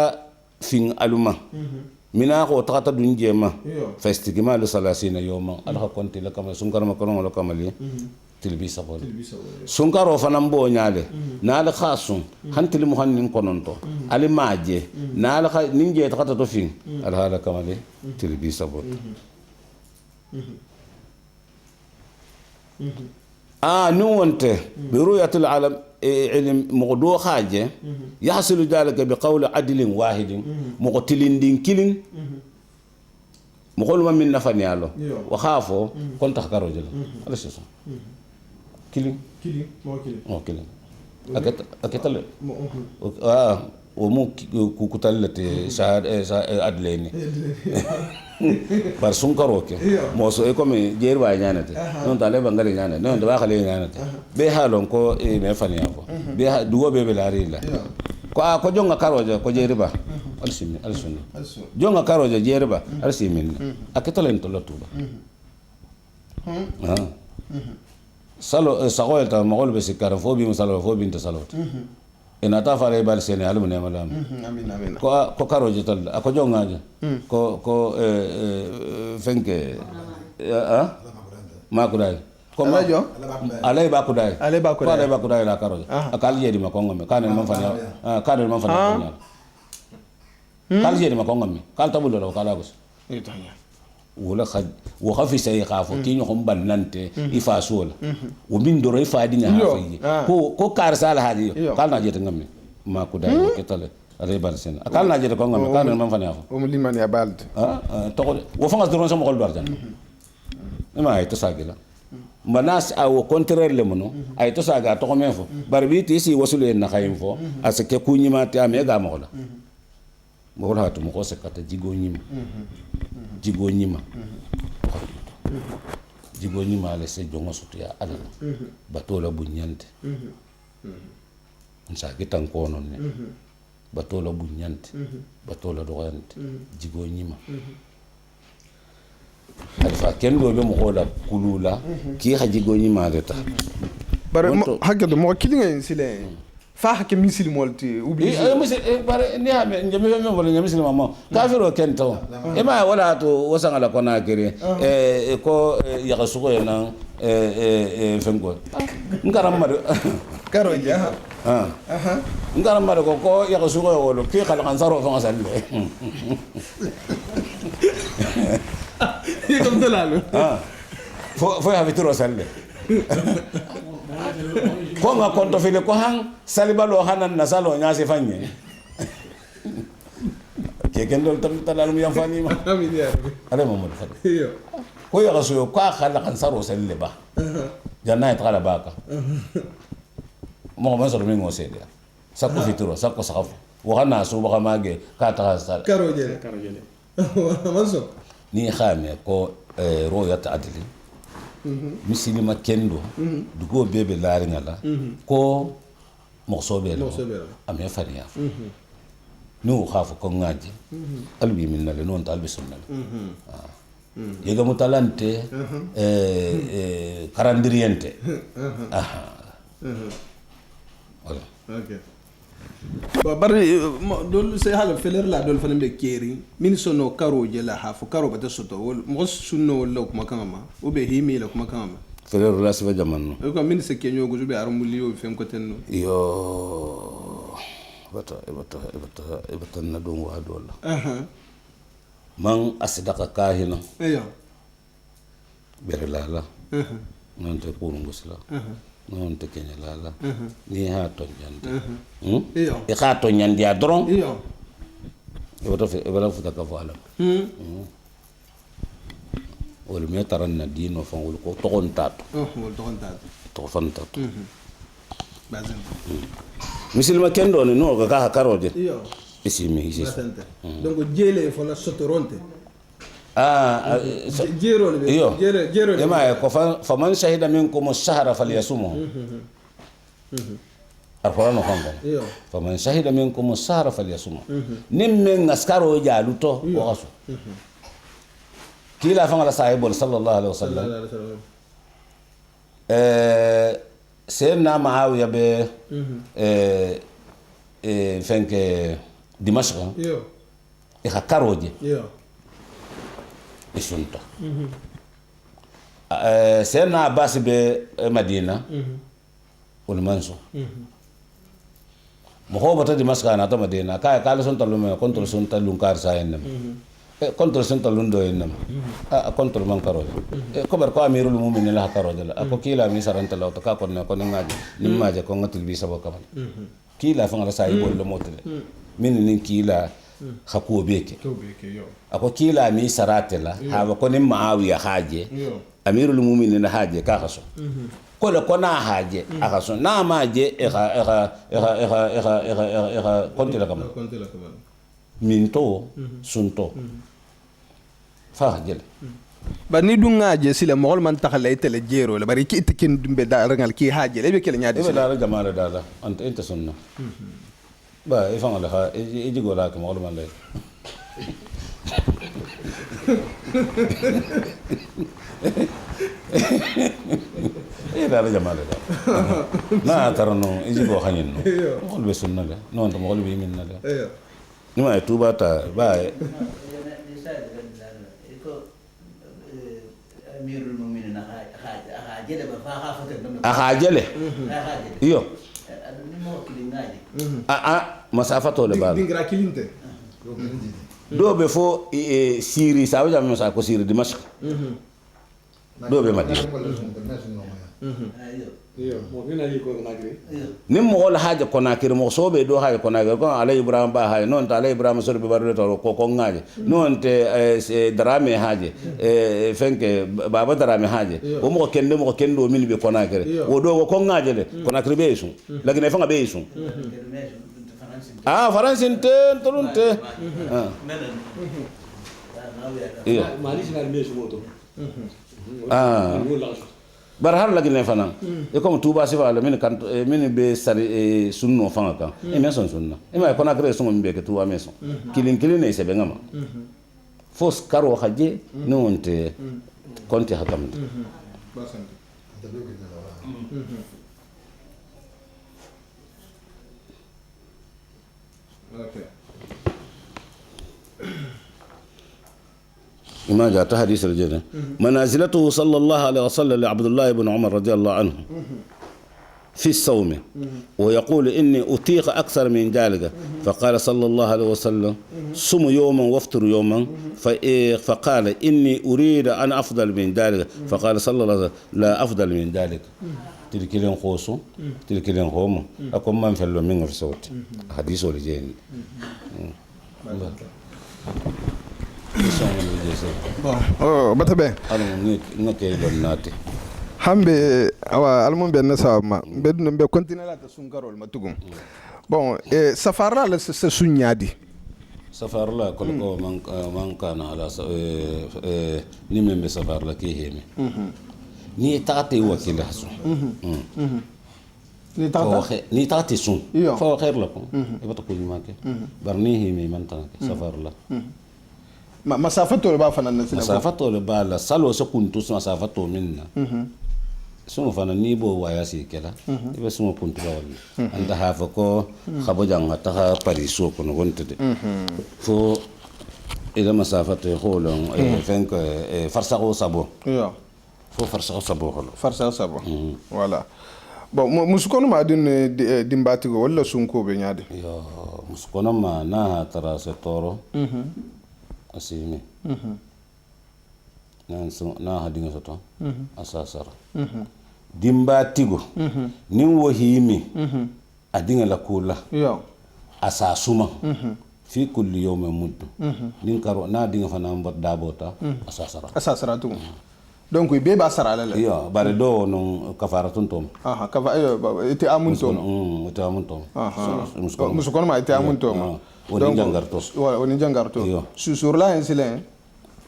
S2: في ألمة mina ko takata dunje ma festigmal 30 yoma alha konti la kama sunkar ma kono la kamali tilbi sabol sunkaro fanam bo nyaale naal khasum hantil muhannin kononto ali maaje naal kha ninje takata to fin alha la kamali tilbi sabol نونته برؤية العالم علم مقدو حاجة يحصل ذلك بقول عدل واحد مقتلين دين كلين مقول ما من نفني على وخافوا كنت أخكره جل هذا شيء كيلين مو كيلين أكتل ومو كوكتلة شهر أدليني برسون كروكي موسو إكوم جير باي جانته نون تالي بانغالي جانته نون دبا خلي جانته بيهالون كو مفني أفو بيه دوا بيبلاريلا ko jonga karoja ko jeriba alsimi alsunni jonga karoja jeriba alsimin akitalen to lotuba salo sagoyta magol be sikara fo bi musalo fo bin to salot ina ta fare bal sene alum ne malam amin ko karoja tal ko jonga ko fenke makudai
S1: Alajo
S2: alay bakudai la karoja akal yedi ma kongo me kanel man fanya kal yedi ma kongo me kal tabulo la kala gus wala khad wa khafi say khafo ki ñu xum banante ifa sola wo min do ifa dinya hafi ko kar sala hadi kal na jeta ngam ma kudai ketale alay bal sen akal na jeta kongo me kanel man fanya
S1: o liman ya bald
S2: to wo fanga do sama xol barjan ma ay to sagila manas au contraire le mono ay to saga to men fo barbi ti si wasule na khayim fo asake ku nyima ta me ga mo la mo la to mo ko se kata jigo nyima le se jongo sutu ya ala batola bunyante nsa gitan ko non ne batola bunyante batola doyante jigo nyima alfa kendo be mo hola kulula ki haji goni madeta
S1: bare hakka mo kilinga sile fa hakke misil molti ubi
S2: misil bare ni ha njame me wala njame misil mama kafiro kento e ma wala to wasanga la kona kere ko ya kasugo yana fengo ngaram madu
S1: karoja
S2: ngaram madu ko ya kasugo wolo ki khala kansaro fa ngasalle
S1: يكم دلالو
S2: فو يا فيترو سالي ko nga konto file ko hang salibalo hanan nasalo nyasi fanye ke kendol tam talalu yang fani ma
S1: amin ya
S2: ale mamud fad
S1: iyo
S2: ko ya rasul ko khala kan saro salle ba janna itqala baka mo ma sor mingo sede sakko fitro sakko sakaf wa hana su ba mage ka ta sal
S1: karojele maso
S2: ni khame ko royat adli misilima kendo dugo bebe laringa la ko mosobe la ame fariya no khafu ko ngaji albi minna le non talbi sunna yega mutalante karandiriente voilà
S1: okay bari dol se hala feler la dol fanem de keri min sono karo je la ha fo karo bata soto wol mo sunno wala kuma kama o be himi la kuma kama
S2: feler la se jamanno
S1: ko min se kenyo go be armuli o fem ko tenno
S2: yo bata na don wa dola man asdaka kahina
S1: ayo
S2: bere la non te kurungusla non te kenya lala ni ha to nyande e ha to nyande ya dron
S1: iyo
S2: e wala futa ka wala wala me taranna dino fa wol ko to on tat
S1: wol to on tat
S2: to fan tat
S1: bazan
S2: misil kendo ne no ka karoje
S1: iyo
S2: isimi isi
S1: donc jele fo la sotoronte
S2: جيرو لما فمن شهد منكم الشهر فليصومه القرآن خانكم فمن شهد منكم الشهر فليصومه نمن نسكارو جالوتو وغسو كلا فما صاحب صلى الله عليه وسلم سيدنا معاوية ب فينك دمشق إخكاروجي isunta sena Abbas be Madina ul manso mo ho bata di maskana ta Madina ka kala son talume kontrol son talun kar sa enam kontrol son talun do enam kontrol man karo ko bar ko amirul mu'minin la karo dala ko kila mi saranta law ta ka ko ne ko ngaji nimma je ko ngatul bi sabo kamal kila fa ngala sai bol mo tele min nin kila hakuo beke
S1: to be ke yo
S2: ako kila mi saratela ha ko ni maawiya haje amirul mu'minin haje ka kaso ko le kona haje akaso na maje kontela kam minto sunto fa jele
S1: ba ni dun ngaje sile mogol man taxale tele jero la bari ki tikin dumbe da rangal ki haje le be kele nyaade
S2: be la jamala dala anta inta sunna ba ifan ala ha iji gola ka mogol man lay la jamala da na tarano iji go xanin no mogol be sunna la non to mogol be min na la ni ma tuba ta ba amirul mu'minin akajele iyo masafato le bal
S1: dingra kilinte
S2: do be fo siri sawo jam sa ko siri dimashq do be madina nim mo la haja konakiri mo sobe do haja konakiri ko ala ibrahim ba hay non ta ala ibrahim so be barle to ko ngaje non te drame haje fenke baba drame haje o mo kendo min be konakiri o do ko ngaje le konakiri be su lagine fanga be su faransinte tolunte iyo bar har lagi ne fana e comme touba sifa la min kan min be sari sunno fanga kan e men son sunna e ma kona kre sunno be ke touba meson kilin ne se be ngama fos karo haje nonte konti hakam ما جاء حديث الجنة منازلته صلى الله عليه وسلم لعبد الله بن عمر رضي الله عنه في الصوم ويقول إني أطيق أكثر من ذلك فقال صلى الله عليه وسلم صم يوما وافطر يوما فقال إني أريد أن أفضل من ذلك فقال صلى الله عليه وسلم لا أفضل من ذلك تلكلين خوصو تلكلين خوم أكون من فلو من في صوت حديث الجنة
S1: bata be hambe awa almon be nasa ma be continue la ta sunkarol matugum bon safara la se sunyadi
S2: safar la ko man kana ala ni membe safar la ki heme ni taate wakila hasu ni taate sun fa khair lakum ibata ko yimake barni heme man tan safar la
S1: masafato le ba fana na sila
S2: masafato le ba la salo so kuntu masafato minna sumo fana ni bo waya si kela ibe sumo kuntu la wala anda hafa ko khabo janga ta pariso ko no wontede fo ila masafato holon fenk farsa ko sabo
S1: yo
S2: fo farsa ko sabo holo
S1: farsa sabo voilà bon musukono ma din dimbati go wala sunko be nyaade
S2: yo musukono ma na tara se toro asimi na hadinga soto asasara dimba tigo nin wahimi adinga la kula
S1: yo
S2: asasuma fi kulli yawmin muddu nin karo na dinga fana mbot dabota asasara
S1: tu donc be ba sara la
S2: yo bare do non kafaratun tom
S1: ite amun tom
S2: ite amun tom
S1: musukono ma ite amun tom woni jangarto sur la insilen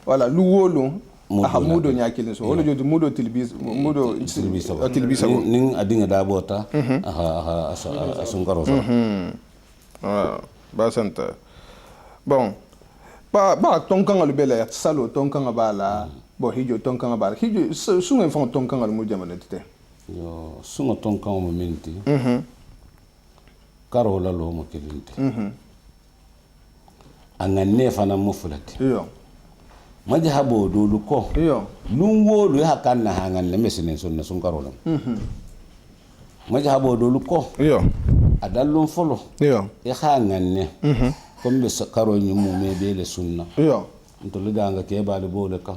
S1: voilà luwolu mudo nyakilin so wala jodi mudo tilbis
S2: nin adinga dabota asungaro
S1: ba santa bon ba tonkan al bela salo tonkan bala bo hijo tonkan bala hijo sunga fon tonkan al mu jamana tete
S2: yo sunga tonkan mo minti karo la lo mo kilinti anganne fana mufulati
S1: iyo
S2: majhabo dolu ko
S1: iyo
S2: lungo ha kanna hanganne mesinen sunna sun karolam majhabo dolu ko
S1: iyo
S2: adallon folo
S1: iyo
S2: hanganne kombe karo nyumu me bele sunna
S1: iyo
S2: to liganga ke baale bole ka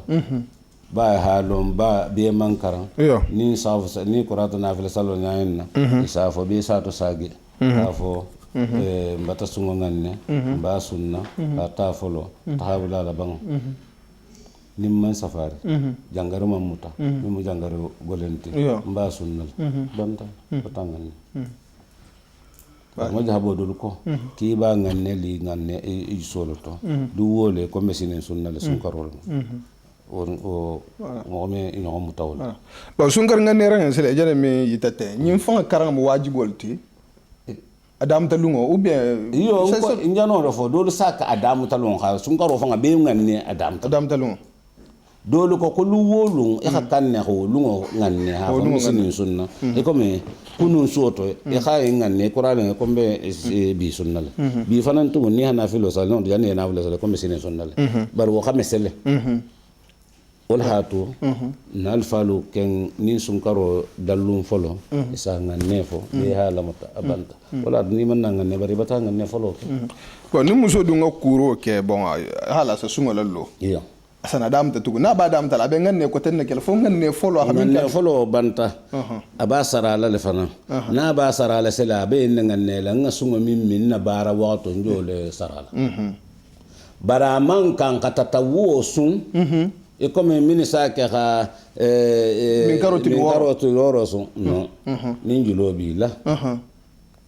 S2: ba halom ba be mankara ni safu ni quratu nafila sallo nyayenna isafo be sato sagi afo mbata sungo nganne mba sunna ta folo tahabula la bang nimman safari jangaro mamuta mimu jangaro golenti mba sunnal banta patangan mo jabo dul ko ki ba nganne li nganne e solo to du wole ko mesine sunnal sun karol o mo me ino mutawol
S1: ba sun gar nganne ran sele jere me yitate nyim fa karang mo wajibolti adam talungo ou bien
S2: yo ko njano do fo do saka adam talungo ha sun karo fa be nganne adam
S1: talungo
S2: dolu ko lu wolung e kanne ho lungo nganne ha fa musini sunna e comme kunun soto e kha nganne qur'an ko be bi sunna bi fanan to ni hana filo sal non janne na filo sal ko musini sunna bar wo khamesele wal hatu nal falu ken ni sun karo dallum folo isa nganne fo be hala mata abanta wala ni man nganne bari bata nganne folo
S1: ko ni muso dunga kuro ke bon hala sa sunga lallo
S2: iya
S1: sana dam ta tugu na ba dam ta la be nganne ko tan kel fo nganne folo ha min
S2: nganne folo banta aba sarala le fana na ba sarala sela be nganne la nga sunga min na bara wato njole sarala bara man kan katata wo sun e comme minisa ke ha
S1: min karoti
S2: loro sun no min julobi la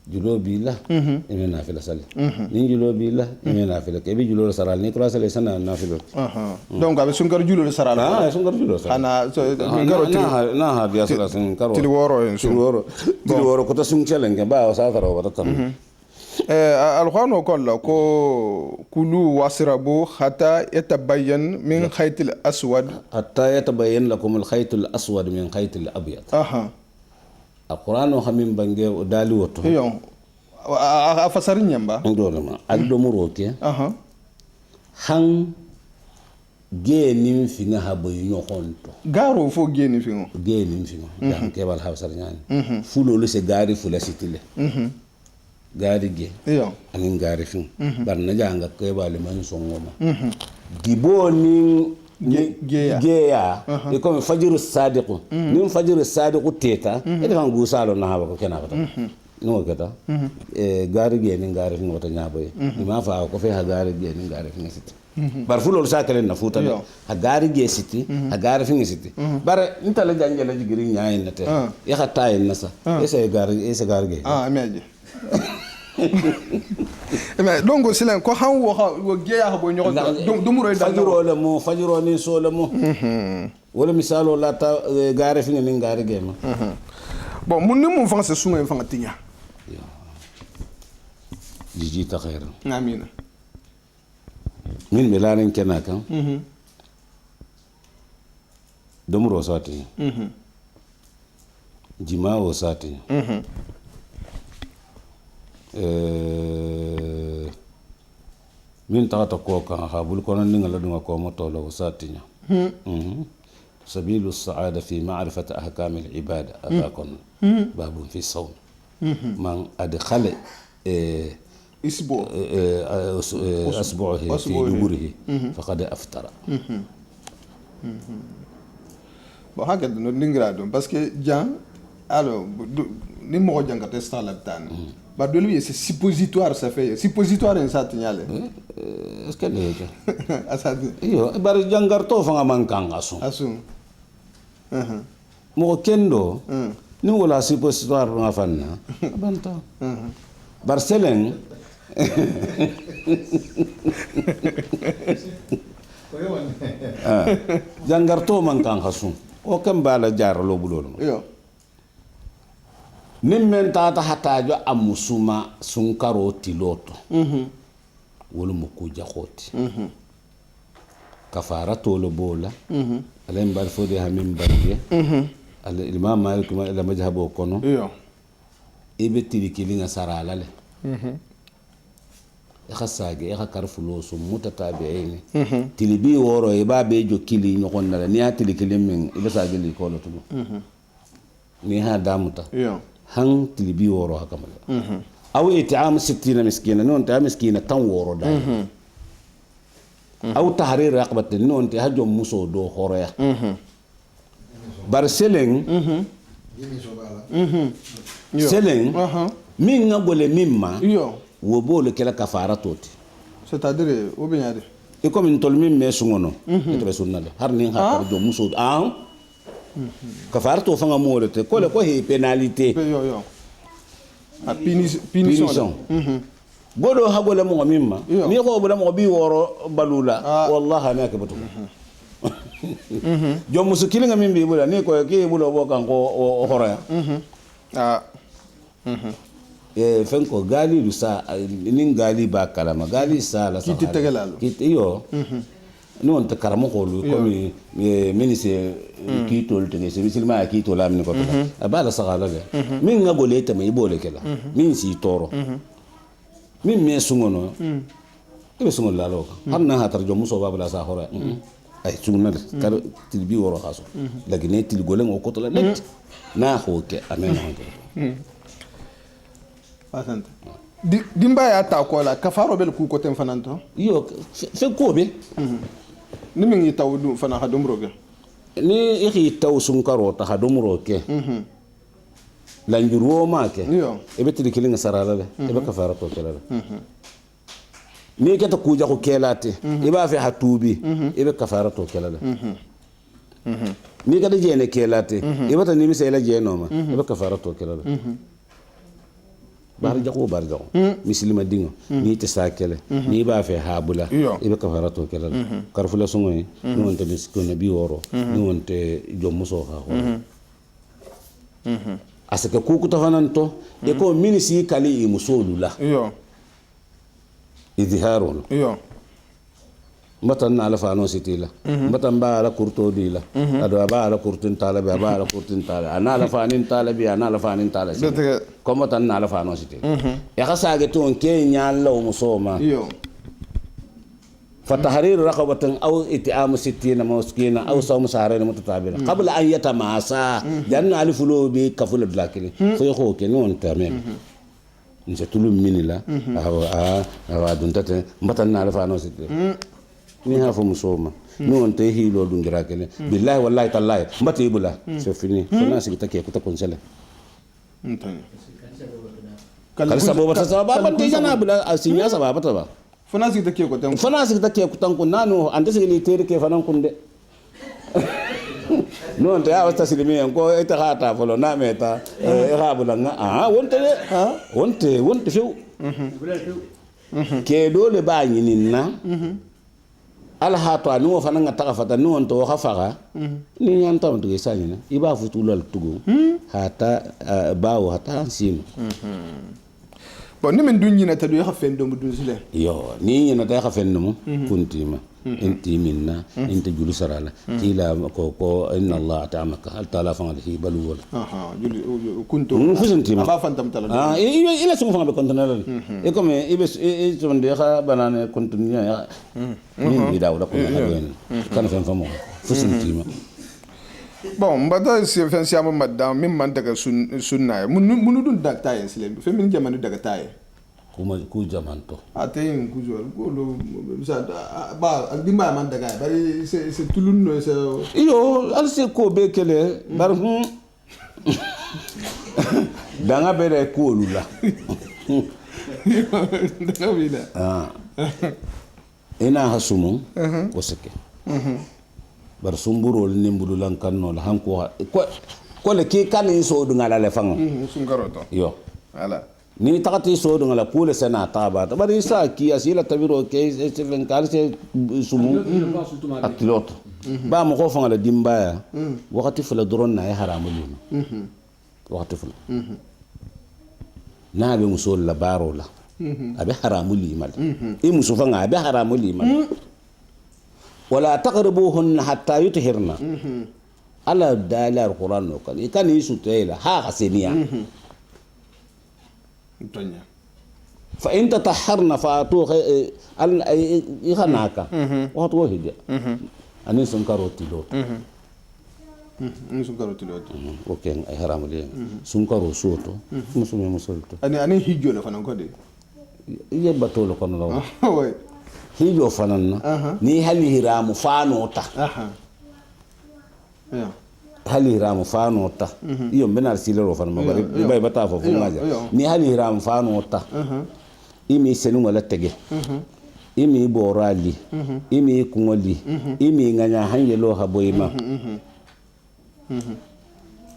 S2: julobi la e na fela sale min julobi la e na fela ke bi julo saral ni kula sale sana na fela
S1: donc avec sun gar julo saral
S2: sun gar julo saral
S1: ana min karoti
S2: na ha dia sala sun karo
S1: til woro
S2: ko to sun challenge ba sa taro wata tan
S1: القرآن قال كلوا واشربوا حتى يتبين من خيط الأسود
S2: حتى يتبين لكم الخيط الأسود من خيط الأبيض القرآن همين بانجي ودالي وتو
S1: أفسرين ينبا
S2: ندورما أدو مروكي هن جينين فينا هبوي نوخونتو
S1: غارو فو جينين فينا
S2: جينين فينا يعني كيبال حوصر يعني فولو لسي غاري فولا سيتيلي gari ge anin gari fin bar na janga ko bale man songoma gibo ni geya e ko fajiru sadiqu nim fajiru sadiqu teta e defan gusalo na haba ko kena kata no kata gari ge ni gari fin wata nyaboy ma fa ko fe ha gari ge ni gari fin siti bar fulo sa kalen na futa ha gari ge siti ha gari fin siti bar intala janjala jigiri nyaay na te ya khata yin nasa ese gari ge
S1: ameje mais donc silen ko han wo geya ha bo nyoko donc dumuro
S2: fajiro ni so le mo wala misalo la ta gare fi ni gare gema
S1: bon mun ni mun fanse sunga en fanga tinya
S2: jiji ta khair
S1: amina
S2: min be lanen kenaka dumuro sati jima o sati min tata ko kan habul kono ninga dunga ko moto lo satinya سبيل السعادة في معرفة أحكام العبادة أباكم باب في الصوم من أدخل أسبوعه في دبره فقد أفطر
S1: هكذا نقرأ parce que Jean alors ni mo janga testa la tan ba de lui c'est suppositoire ça fait suppositoire en ça tignale
S2: est-ce que le
S1: asad
S2: yo bar jangar to fa man kanga asun mo kendo ni wala suppositoire nga fanna banta barcelen jangar to man kanga sun o kan bala jar lo bulol
S1: yo
S2: nimmen tata hatajo amusuma sunkaro tiloto wala muku jakhoti kafarato lo bola alayhi bar fodi hamim barge al imam malik ma ila majhabo kono ibe tilikilinga sarala le khasage e karfulo so mutatabi'in tilibi woro e babe jo kili nyokon dala ni atilikilim min ibe sage li ko lotugo ni ha damuta han tilibi woro hakamala aw it'am 60 miskina non ta miskina tan woro da aw tahrir raqabat non ta hajo muso do horoya barseleng seleng min nga gole mimma
S1: yo
S2: wo bole kala kafara toti
S1: c'est-à-dire o be nyaade
S2: e comme in tol min me sungono e to sunna de har nin ha tar jo muso kafara to fanga mo te ko le ko he pénalité
S1: yo a punition
S2: godo ha gole mo mimma ni ko bole mo bi woro balula wallahi ana ke batu jo muso kilinga min bi bula ni ko ke bulo bo kan ko horoya fenko gali du sa nin gali ba kalama gali sa la sa
S1: kiti tegelalo
S2: kiti yo non te karamo ko lu ko mi ministre kitol te se misilma kitol am ni ko abala sa gala de min nga gole te mai bole kala min si toro min me sungono ibe sungono la lo har na hatar jo muso babula sa hora ay sungna de kar tilbi woro khaso lagine til golen o ko to la net na hoke amen
S1: asante dimba ya ta ko la kafaro bel ku ko tem fananto
S2: yo fe ko be
S1: ni min tawdu fana ha dumroge
S2: ni ikhi taw sun karota ha dumroke la njuro ma ke e be tiri kilinga sarala be e be kafara to kala ni keta kuja ko kelate e ba fe hatubi e be kafara to kala ni kada jene kelate e bata ni misela jeno ma e be kafara to kala bar jago mislima dingo ni te sakele ni ba fe habula e be kafara to kala karfula songo ni wonte misko na bi woro ni wonte jom muso ha ho asaka kuku tafananto e ko minisi kali e musolula idhiharun mbatan na ala fano sitila mbatan ba ala kurto dila ado ba ala kurtin talabi ba ala kurtin talabi ana ala fanin talabi ana ala fanin talabi ko mbatan na ala fano sitila ya khasage ton ke nyalla o musoma فتحرير رقبة أو إتئام 60 مسكينة أو صوم شهرين متتابعين قبل أن يتماسا لأن ألف لو بكفول بلاكلي فيخو كنون تمام نشتلو من لا أو دونتة مبتن نعرف أنا ستة نيها فمسوما نون تهي لو دون جراكلي بالله والله تالله مبتي يبلا سفيني فناس كتاكي كتا كونسلة كل سبب بتسبب بنتي جانا بلا أسينيا سبب بتسبب
S1: fanasi take ko tan
S2: kun nanu ande sigili tere ke fanan kun de non te awasta silimi en ko eta khata folo na meta e rabula nga wonte few ke dole ba nyinina ala hato anu wo fanan ngata fata nu on to khafaga ni nyanta on to salina iba futulal tugu hata bawo hata sim
S1: bon ni men dunyina ta do khafen do mu dunsile
S2: yo ni nyina ta khafen no kuntima enti minna enti julu sarala kila ko inna allah ta'amaka hal ta'ala fa alihi balu wala
S1: juli kuntu
S2: fusentima
S1: ba fantam tala
S2: ila sumu fa be kontanal e comme ibe son de kha banane kontunya ya ni bi dawda ko na ben kan fen famo fusentima
S1: bon mbata si fen siamo madam min man daga sunna munu dun dakta yen sile fe min jamanu daga taye
S2: kuma ku jamanto
S1: aten ku jol ko lo sa ba dimba man daga bari c'est tulun no se
S2: yo al se ko be kele bar danga bere ko lula
S1: daga bila
S2: ina hasumu ko seke bar sumburol nimbulu lankanno la hanko ko le ke kan so dunga la fanga
S1: sungaroto
S2: yo
S1: ala
S2: ni takati so dunga la pule sana taba bari sa ki asila tabiro ke se ven kalse sumu atlot ba mo ko fanga la dimbaya wakati fula doron na ya haramu lima wakati fula na be musul la barola abe haramu lima e musu fanga abe haramu lima ولا تقربوهن حتى يطهرن على دال القران كان يسوتيلا ها حسنيا فإن تطهرن فاتوه يخناك واتوه هدي أني سنكروتي لوت
S1: سنكروتي لوت
S2: اوكي اي حرام لي سنكرو سوتو مسوم مسولتو
S1: اني هيجو لا فنان كودي
S2: يباتو لو كون لا
S1: وي
S2: hijo fananna ni hali hiramu fano ta hali ramu fano ta iyo benar silero fan magari bay bata fo ngaja ni hali ramu fano ta imi senu wala tege imi borali imi kungoli imi nganya hanyelo haboyima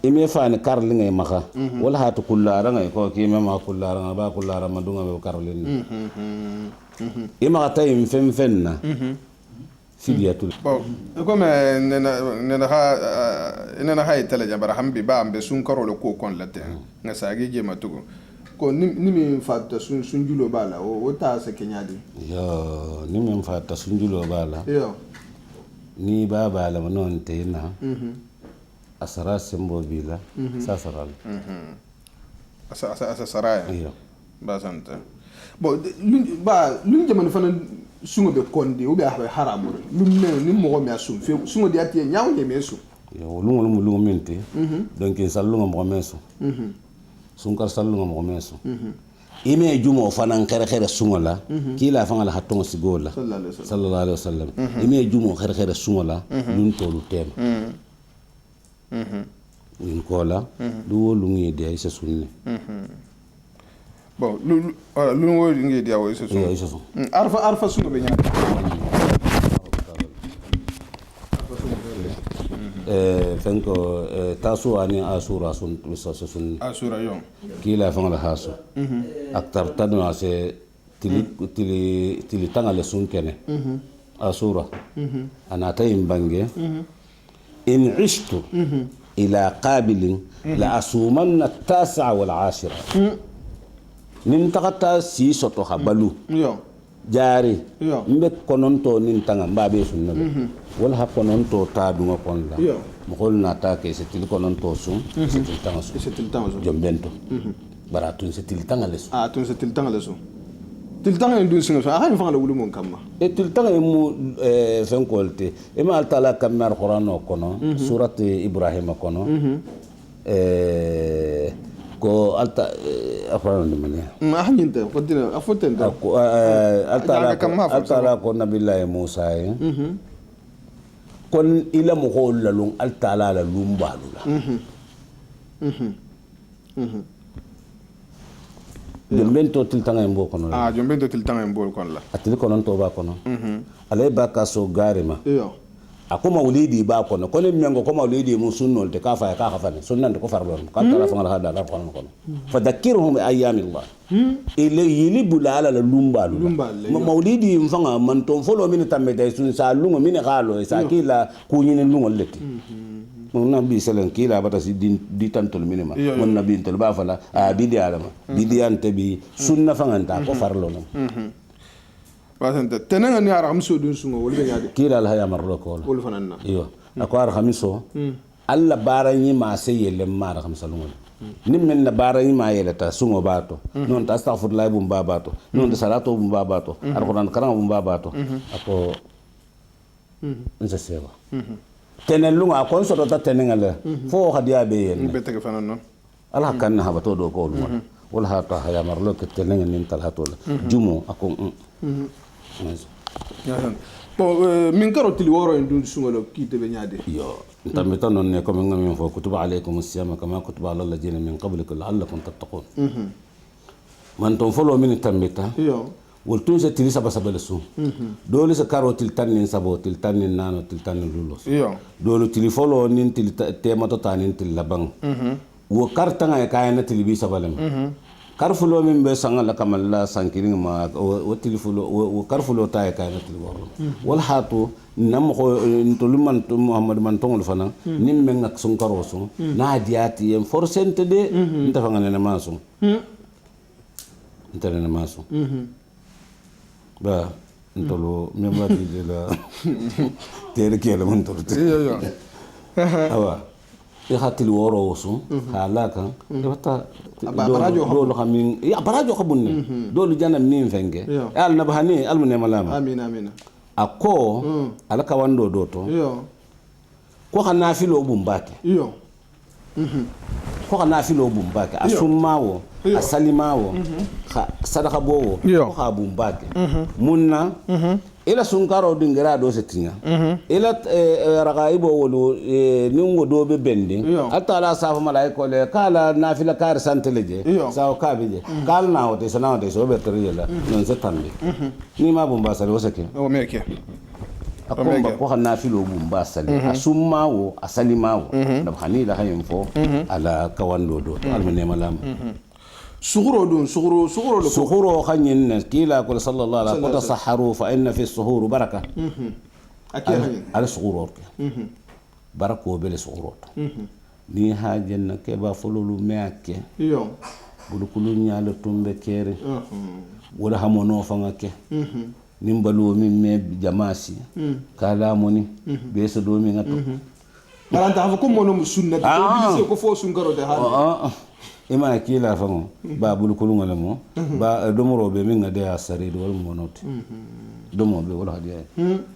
S2: imi fani karli ngay maka wala hatu kullara ngay ko ki mema kullara ba kullara madunga be karlin ima tay fem fenna fidiyatul
S1: bon comme nena ha itala jabara hambi ba ambe sun karolo ko kon latte nga sagi je matugo ko ni mi fatta sun julo bala o ta sa kenyadi
S2: yo ni mi fatta sun julo bala
S1: yo
S2: ni ba bala non te na asara sembo bila sasaral
S1: asa saraya
S2: yo
S1: ba santa bon luñ jamono fana sungo be kondi o be haramu ni mo me asum fe sungo di ati nyaaw ye mesu
S2: yo lungo minti donc sallu mo mesu sunkar sallu mo mesu ime jumo fanan khere sungo la kila fanga la hatongo sigola sallallahu alaihi wasallam ime jumo khere sungo la lun tolu tema min kola du lungi de isa sunni
S1: bon lu wo ngi dia wo isa sun arfa sungo be nyaata
S2: fenko tasu ani asura sun
S1: asura yo
S2: kila fanga la hasu aktar tanu ase tili tangale sun kene asura anata imbange in ishtu ila qabilin la asumanna at-tasi'a wal 'ashira nin takata si soto habalu
S1: yo
S2: jari mbe kononto nin tanga mbabe sunna wala ha kononto ta dunga konla mo holna ta ke setil kononto sun setil tanga sun jombento baratun setil tanga lesu
S1: tun setil tanga lesu til tanga ndun singa so ha fanga la wulu mon kamma
S2: e til tanga mu fen kolte e ma altala kamar qur'ano kono surat ibrahim kono ko alta afran ni mane
S1: ahnyinta qadina afutenta
S2: altala ko nabillahi musa kon ila mo ko lalung altala la lumbalula jombento til tanga mbo kono
S1: jombento til tanga mbo kono la
S2: atil kono to ba kono alay baka so garima
S1: yo
S2: ako mawlidi ba kono kono mengo ko mawlidi mu sunnol te ka fa sunnan ko farlon ka tara fa ngala hada la kono fadhakkirhum bi ayyamillah ile yili bulala la lumbalu mawlidi mfanga man ton folo min tamme day sun sa lungo min galo sa kila kunyine lungo letti mon nabi selen kila bata si di tantol minima mon nabi tol ba fala bidi adama bidi ante bi sunna fanganta ko farlon
S1: wasanta tenanga ni ara hamso dun sungo wolbe nyaade
S2: kila al haya marlo ko
S1: wol fananna
S2: iyo ako ar hamiso alla barani ma seyele mara hamsa lungo nimmen na barani ma yele ta sungo bato non ta astaghfirullah bum babato non ta salatu bum babato alquran karam bum babato ako nza sewa tenen lunga kon so ta tenenga le fo hadiya be yen
S1: be tege fanan non
S2: ala kan ha bato do ko lungo wala ha ta haya marlo ke tenenga nin tal hatol jumo ako
S1: bon min karo tili woro en dun sungolo kite be nyaade
S2: yo tamita non ne ko ngam fo kutuba alaykum as-siyam kama kutuba ala alladhina min qablikum la'allakum tattaqun man ton folo min tamita yo wol tun se tili saba saba lesu dole se karo til tanin sabo til tanin nano til tanin lulos yo dole tili folo nin til tema to tanin til labang wo karta nga kayana tili bi sabalem karfulo min be sanga la kamalla sankiring ma o tilfulo o karfulo tay kay na tilworo wal hatu nam ko ntuluman to muhammad man tongol fana nim men ngak sun karoso na diati en forcente de nta fanga ne maso nta ne maso ba ntolo memati de la tere kele mon to yo awa e hatil woro osu halaka e wata do khamin ya barajo khabunne do lu janam nim fenge al nabhani al munema lama
S1: amin
S2: ako alaka wando do to yo ko khana filo bumbake yo ko kana filo bumbake asummawo asalimawo sadaka bowo ko ha bumbake munna ila sunkaro dingira do setinya ila ragaibo wolo ningo do be bende atala safa malaiko le kala nafila kar santeleje saw kabije kala na wote sana wote so betriyela non se tambe ni ma bumba sale wosake
S1: o meke
S2: akomba ko kana filo bumba sale asummawo asalimawo da khanila hayim fo ala kawando do almane malam سغرو خنين كيلا قال صلى الله عليه وسلم تصحروا فإن في السحور بركة على سغرو بركة بلا سغرو ni hajen ke ba fololu meake bulu kulu nyaalo tumbe kere wala hamono fanga ke nimbalu mi me jamasi kala moni be so do mi ngato
S1: baranta ha ko mono sunnati ko ko fo sunkaro de ha
S2: ima kila fango ba bulu kulunga lemo ba domoro be minga de asari do wal monoti domo be wala hadiya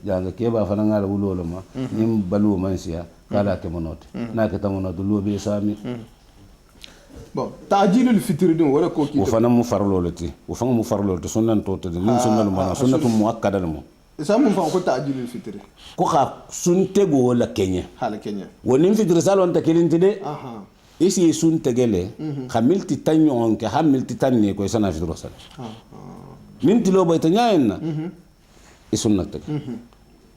S2: janga ke ba fana ngala wulo lema nim balu mansia kala ke monoti na ke tamono do lo be sami
S1: bon ta'jilul fitr dum wala ko ki
S2: wo fana mu farlo lati wo fanga mu farlo to sunnan to to nim sunnan mana sunnatu muakkada mo
S1: isa mun fa ko ta'jilul fitr
S2: ko kha sunte go wala kenya
S1: hala kenya
S2: wonin fitr salon ta kilinti de isi sun tegele khamilti tanyon ke hamilti tanni ko sana fitro sal min tilo bayta nyaayna isunna teg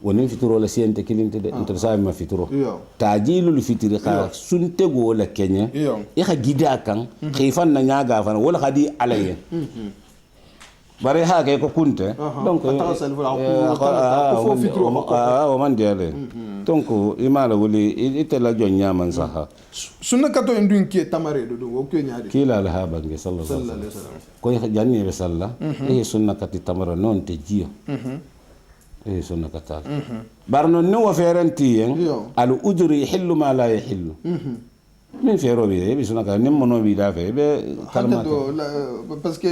S2: wonin fitro la siente kilinte de entre sa ma fitro tajilul fitri kha sun tego la kenya e kha gida kan khifan na nyaaga fan wala khadi alaye bare ha ke ko kunte donc ko fitro o man diale donc imala wuli itela jonya man saha
S1: sunna kato ndun ke tamare do o ko nyaade
S2: kila la haba nge sallallahu alaihi wasallam ko janni be salla e sunna kati tamara non te jio e sunna kata barno no wa ferenti en al ujri yahillu ma la yahillu min fero bi sunna ka nim mono bi da fe be kalma
S1: parce que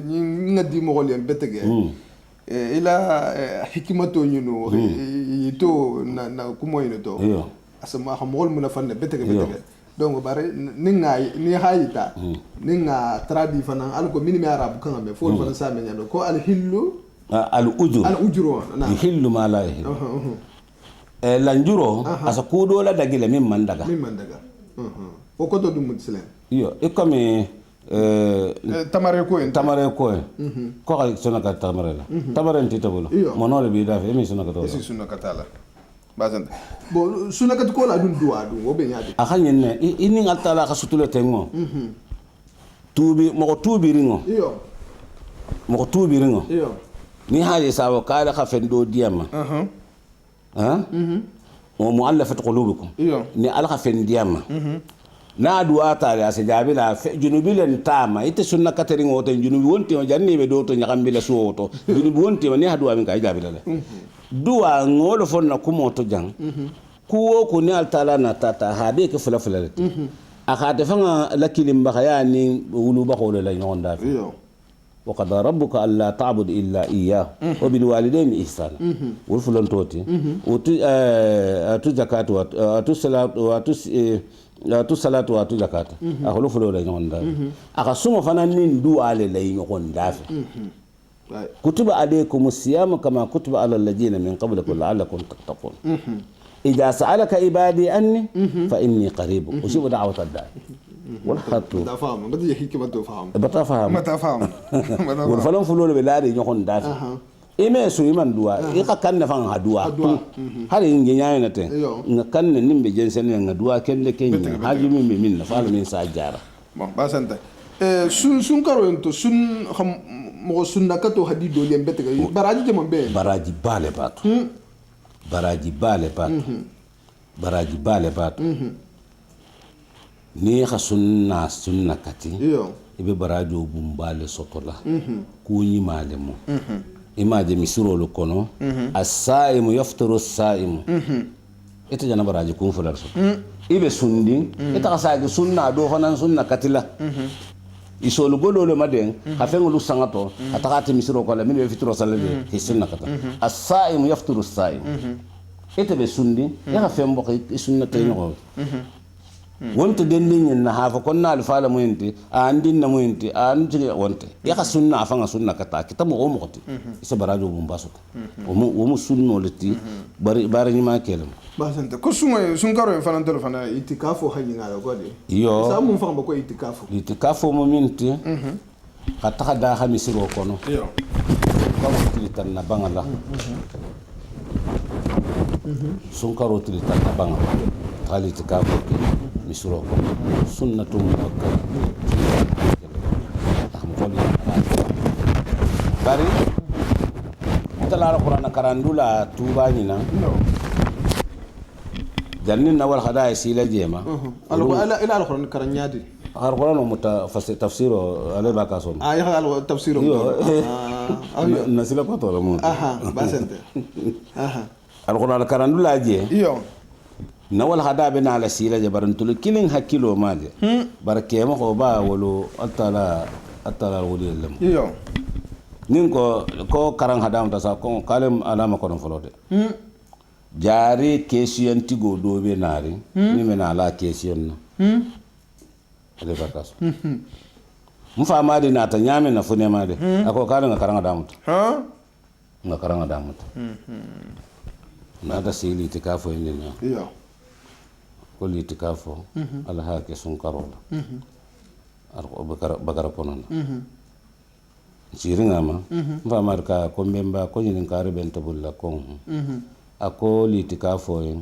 S1: ni ngadi mo gol yam betege ila hikmato nyuno to na kumo ino to asama hamol muna fanne betege donc bare ninga ni hayita ninga tradi fana alko minimi arab kan be fo fana sa me nyado ko al hillu
S2: al ujru yahillu ma la yahillu lanjuro asa kudo la dagile min mandaga
S1: o ko to dum muslim
S2: iyo e comme
S1: tamare ko
S2: ko ka sona ka tamare la tamare ntitabolo monole bi dafe emi sona ka to
S1: esi sona ka tala bazanda bo sona ka ko la dun duwa dun o be nyaade
S2: a khanyen ne ini ngaltala ka sutule tengo tubi mo tubi ringo iyo ni haje sawo kala ka fendo diama o muallafat qulubukum ni alqa fendiyama na duwa tare ase jabila junubilen tama ite sunna katering wote junubi wonti o janni be do to nyakambila suwoto junubi wonti ni hadwa min kay jabila le duwa ngolo fonna kumoto jang kuwo ko ni altala na tata habe ke fula le akhade fanga lakilim bakayani wulu bakole la nyonda fi وقد ربك ألا تعبد إلا إياه وبالوالدين إحسانا والفلان توتي واتو زكاة واتو صلاة واتو زكاة أخلو فلو لا ينوندا أخصوم فنانين دو على لا ينوندا كتب عليكم الصيام كما كتب على الذين من قبلكم لعلكم تتقون إذا سألك عبادي أني فإني قريب أجيب دعوة الداعي والحطو
S1: تفهم بدي يحكي بدو فهم
S2: بتفهم والفلان فلول بلادي يكون دافع إما سوي من دوا إذا كان نفعل هدوا هذا ينجي نتى إن كان نيم بجنسين ينجدوا كن لكين هذا من نفعل من ساجارة
S1: بس أنت سن كارو أنتو سن هم مو سن نكتو هدي دوليم بتك براجي جمن بيه
S2: براجي بالي باتو ni kha sunna kati ibe barajo bumbale sotola kunyi malemo imaje misiro lo kono as-saimu yaftaru as-saimu ita jana barajo kun fular so ibe sundi ita ka saagi sunna do honan sunna katila isol gololo maden hafengo lu sangato atakati misiro ko la min be fitro salade hi sunna kata as-saimu yaftaru as-saimu ita be sundi ya ka fembo sunna tay no wonto den din na hafa kon na alfala mo yenti andin na mo yenti anti wonte ya ka sunna afanga sunna kata kitabu o mo koti isa barajo bum baso o mo sunno leti bari ni ma kelam
S1: basante ko sun karo en fana tele fana itikafo hayinga la gode
S2: yo
S1: sa mun fanga ko
S2: itikafo mo minti kata da ha misiro kono
S1: yo
S2: ko tilitan na bangala sun karo tilitan na bangala kali itikafo misuro ko sunnatu muakkad bari tala alquran karandula tuba ni na jannin na wal khada sila jema
S1: ila alquran karanyadi
S2: alquran mutafassir tafsiro ala bakasom
S1: ya al tafsiro
S2: nasila ko to mo
S1: basente
S2: alquran karandula je
S1: yo
S2: nawal hada be na la sila jabaran tul kilin hakilo maje barke ma ko ba wolo atala woli lam
S1: yo
S2: nin ko karang hada ta sa ko kalem alama ko non folote jari question tigo do be nari ni mena la question na ale bakas mu fa ma de na ta nyame na fune ma de ako kalem karang hada mut nga karang hada mut na da sili tikafo ni na
S1: yo
S2: كل اعتكافه على هاك سنكرولا بكر كونون سيرين اما فاماركا كومبيمبا كونين كاري بنتبولا كون اكو الاعتكافه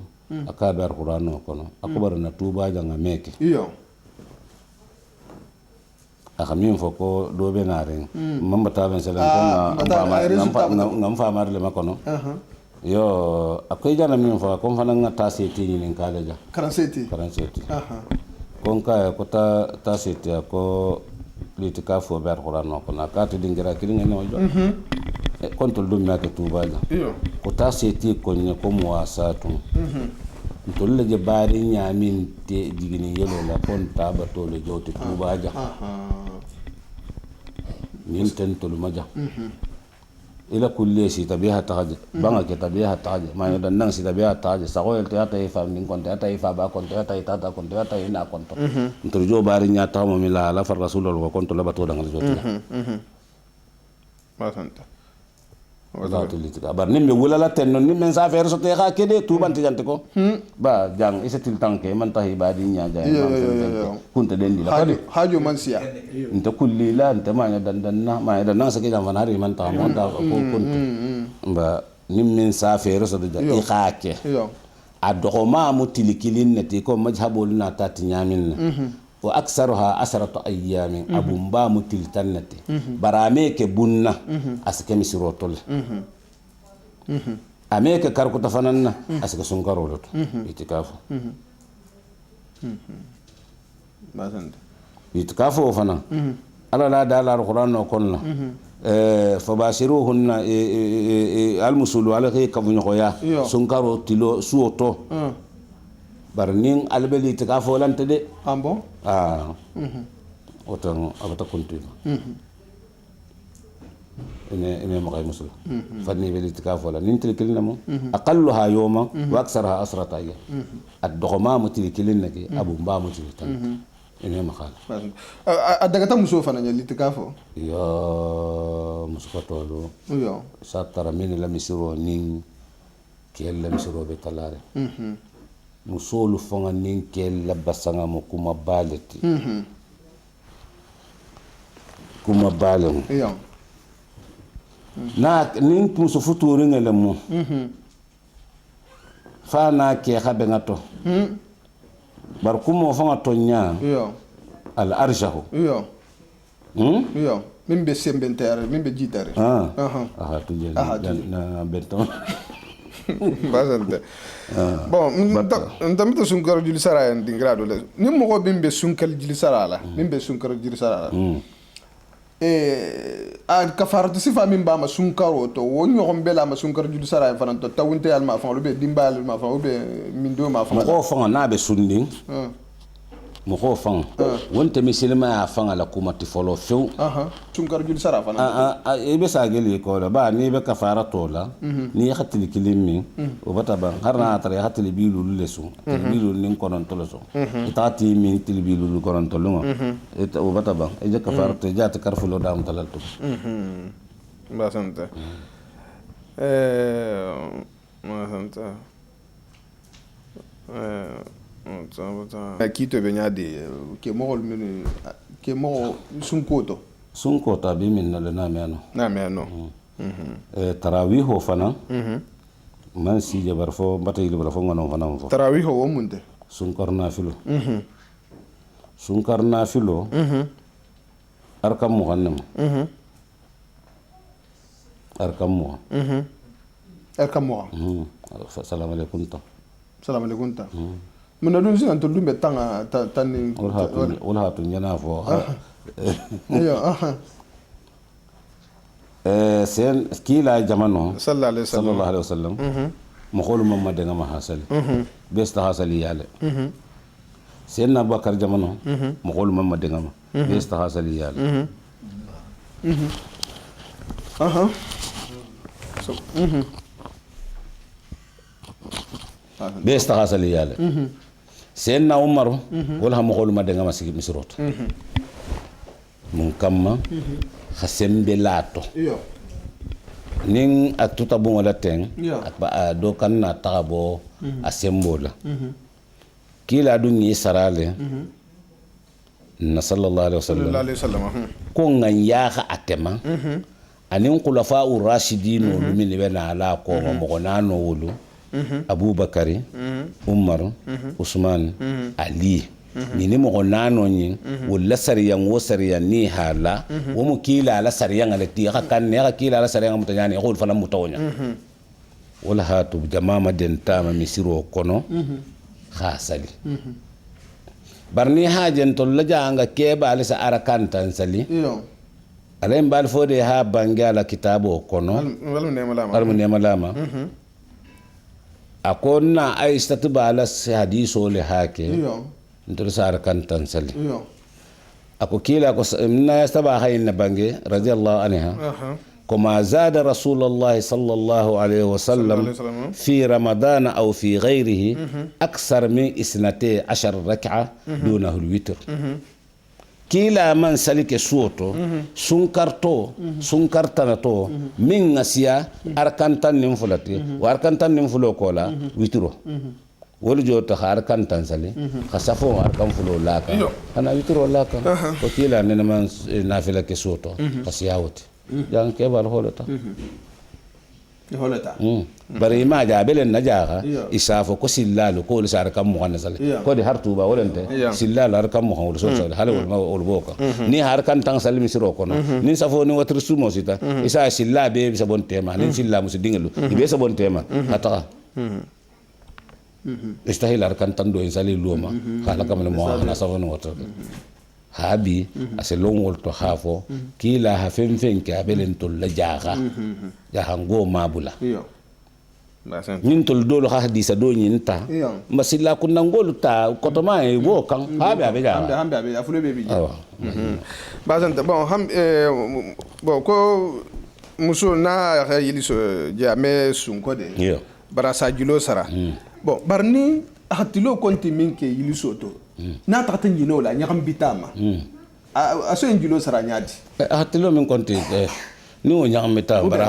S2: اكابر قران كونو اكو برنا توبا جانغا ميكي
S1: iyo
S2: akamin foko do be nare mamba taben selan ngam famar le makono yo akoy jana min fa kon fana ngata seti ni kala ja
S1: karanseti
S2: kon ka ko ta seti ko litika fo ber quran ko na ka to dingira kilin ne wajo kon to dum na ke tuba ja ko ta seti ko ne ko muwasatu to le je bari nyamin te digini yelo la kon ta ba to le joti tuba ja nin ten to lu maja ila kulli si tabiha tahaje banga ke tabiha tahaje ma yoda nang si tabiha tahaje sa ko te ata ifa min kon te ata ifa ba kon te ata tata kon te ata ina kon to ntor jo bari nya ta mo mila la far rasulullah wa kon to la bato dangal joti
S1: ma santa
S2: wala to litika bar nimbe wala la ten non nimbe sa faire so te ka kede tu banti jante ko ba jang isatil tanke man tahi ba di nya ja kunta den di la
S1: hajo man siya
S2: nta kulli la nta ma nya dan na ma dan na sa ke jam fanari man ta mo da ko kunta ba nimbe sa faire so de ikake adoma mutilikilin nati ko majhabul na tati nyamin wa aksaruha asratu ayyamin abumba mutiltannati barame ke bunna aske misirotol ameke karku tafananna aske sunkarolot itikafu
S1: basante
S2: itikafu fana ala la dala alquran no konna fabashiruhunna almusulu ala kay kabunya koya sunkaro tilo suoto barning albeli itikafu lante de
S1: ambo
S2: otan abata kuntu ene ma kay musul fadni beli itikafu la nin tilkilna mo aqalluha yawma wa aktharuha asrata ayyam ad-dughma mutilkilna ki abu mba mutiltan ene ma khal
S1: adaga ta muso fana nyali itikafu
S2: ya muskatolo
S1: yo
S2: satara min la misiro nin kel la misiro be talare musolu fanga nin kel la basanga mo kuma baleti kuma balem
S1: yo
S2: na nin muso futuri ngale mo fa na ke khabe ngato bar kumo fanga tonya
S1: yo
S2: al arjahu
S1: yo yo min be sembentare min be jitare
S2: tuje na benton
S1: basante bon ndamita sunkar juli sara en dingrado le ni mo bin be sunkal juli sara la min be sunkar juli sara la a kafaratu sifa min ba ma sunkaro to woni ko bela ma sunkar juli sara en fanan to tawunte alma fa be dimbal ma fa be min do ma fa
S2: ko fa na be sunni mɔgɔw fanga wonte misilima ya fanga la kuma ti folo few
S1: sunkar jul sara fana
S2: e be sa geli ko la ba ni be kafara to la ni khatili kilimi o bata ban harna tare khatili bilu lesu bilu nin konon to lesu itati min til bilu konon to lunga et o bata ban e je kafara te jata karfulo dam talalto
S1: ba santa ma santa kito be nyaade ke mo min ke mo sunko
S2: ta bi min na meno tarawih ho fana man si jabar fo mbata yil bar fo ngono fana fo
S1: tarawih ho munde
S2: sunkar nafilo arkam muhannam arkam assalamu alaikum ta muna dun sin antul dumbe tanga tanni wala hatu nyana fo sen kila jamano sallallahu alaihi wasallam mo kholu mamma de ngama hasali besta hasali yale sen na bakar jamano mo kholu mamma de ngama besta hasali yale besta hasali yale sen na umaru wala mo kholu madde ngama sigi misrot mun kamma khasembe lato nin atuta bon wala ten ba do kan na tabo asembola kila dun yi sarale na sallallahu alaihi wasallam ko ngan ya ka atema anin khulafa ur-rashidin min bena ala ko mo nano wulu abubakari umar usman ali ni mo nano nyi wala sariyan wo sariyan ni hala wo mu kila la sariyan alati ka kan ne ka kila la sariyan mutanyani ko fala mutawnya wala hatu jamama den tama misiro kono khasali barni hajen to la janga keba alisa arakan tansali alain bal fode ha bangala kitabo kono wal nema lama akonna ay statu bala hadiso le hake ndur sar kan tansali ako kila ko na staba hayna bange radiyallahu anha كما زاد رسول الله صلى الله عليه وسلم في رمضان أو في غيره أكثر من 12 ركعة دونه الوتر كلا من سلك سوتو سنكرتنتو من نسيا أركانتان نمفلتي وأركانتان نمفلو كولا وترو ولجو تخار كان تنسلي خسفو أركان فلو لاكا أنا وترو لاكا وكلا نمان نافلة كسوتو خسياوتي jangan kebal holota bari ma jabelen na jaga isafo ko sillalu ko lisar kam mo kanna sale ko di hartu ba wolente sillalu har kam mo hawlo so hal wol ma wol boka ni har kan tang sal misiro ko no ni safo ni watr sumo sita isa silla be bi sabon tema ni silla musu dingalu be sabon tema hata istahil har kan tan do insali luma kala kam mo na safo no watr habi ase longol to hafo kila ha femfen ke abelen to la jaga ya hango mabula nin tol dolo ha hadisa do nyinta masilla kun nangol ta kotoma e wo kan habi abe ja
S1: hambe afule be bi bazanta bon bon ko muso na ya yili so jame sunko de barasa julo sara bon barni hatilo konti minke yili soto na takta njino la nyakam bitama aso njilo sara nyadi
S2: hatilo min konti ni o nyakam bitama bara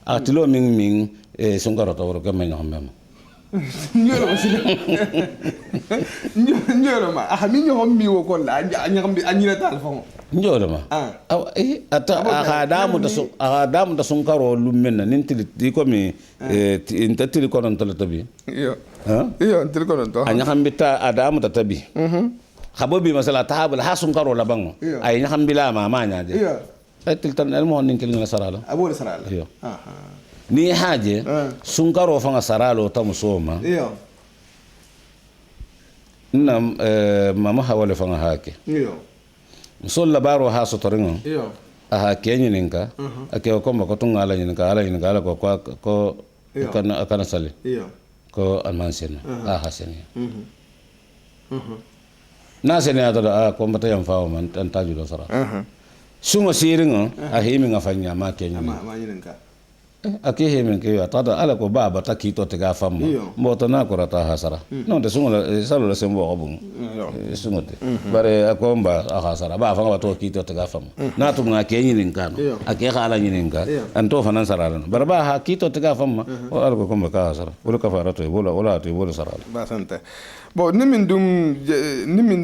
S2: hatilo min sungaro to woro gamen nyakam mem
S1: njolo ma mi nyakam mi wo kon la nyakam bi anyina telefon
S2: njolo ma ata adamu da sungaro lumenna nintili di ko mi intatili konon to tabi iyo ntil kono to anya hambita adamu tatabi khabobi masala tahabul hasun karo labango ay nya hambila mama nya de ay tiltan elmo nin kel ngala sarala
S1: abul sarala
S2: iyo ni haje sunkaro fanga saralo tamusoma
S1: iyo
S2: nam mama hawale fanga hake
S1: iyo
S2: musolla baro ha sotoringo
S1: iyo
S2: aha kenyi ninka ake ko ko tungala ninka ala ko kana sale iyo ko almansena hasen na sene ata a ko mata yam faawo man tan taju do sara sungo siringo a himi nga fanya ma kenya
S1: ma nyinen ka
S2: ake himi ke ya tada ala ko baba ta kito te ga famma mboto na ko rata hasara non de sungo salo la sembo obun sungo te bare akomba a hasara ba fanga to kito te ga famma na to nga kenya nin kano ake khala nyinen ka anto fanan sarala bare ba ha kito te ga famma o ala ko komba ka hasara wala kafara to bola wala to bola sarala
S1: ba sante bon ni min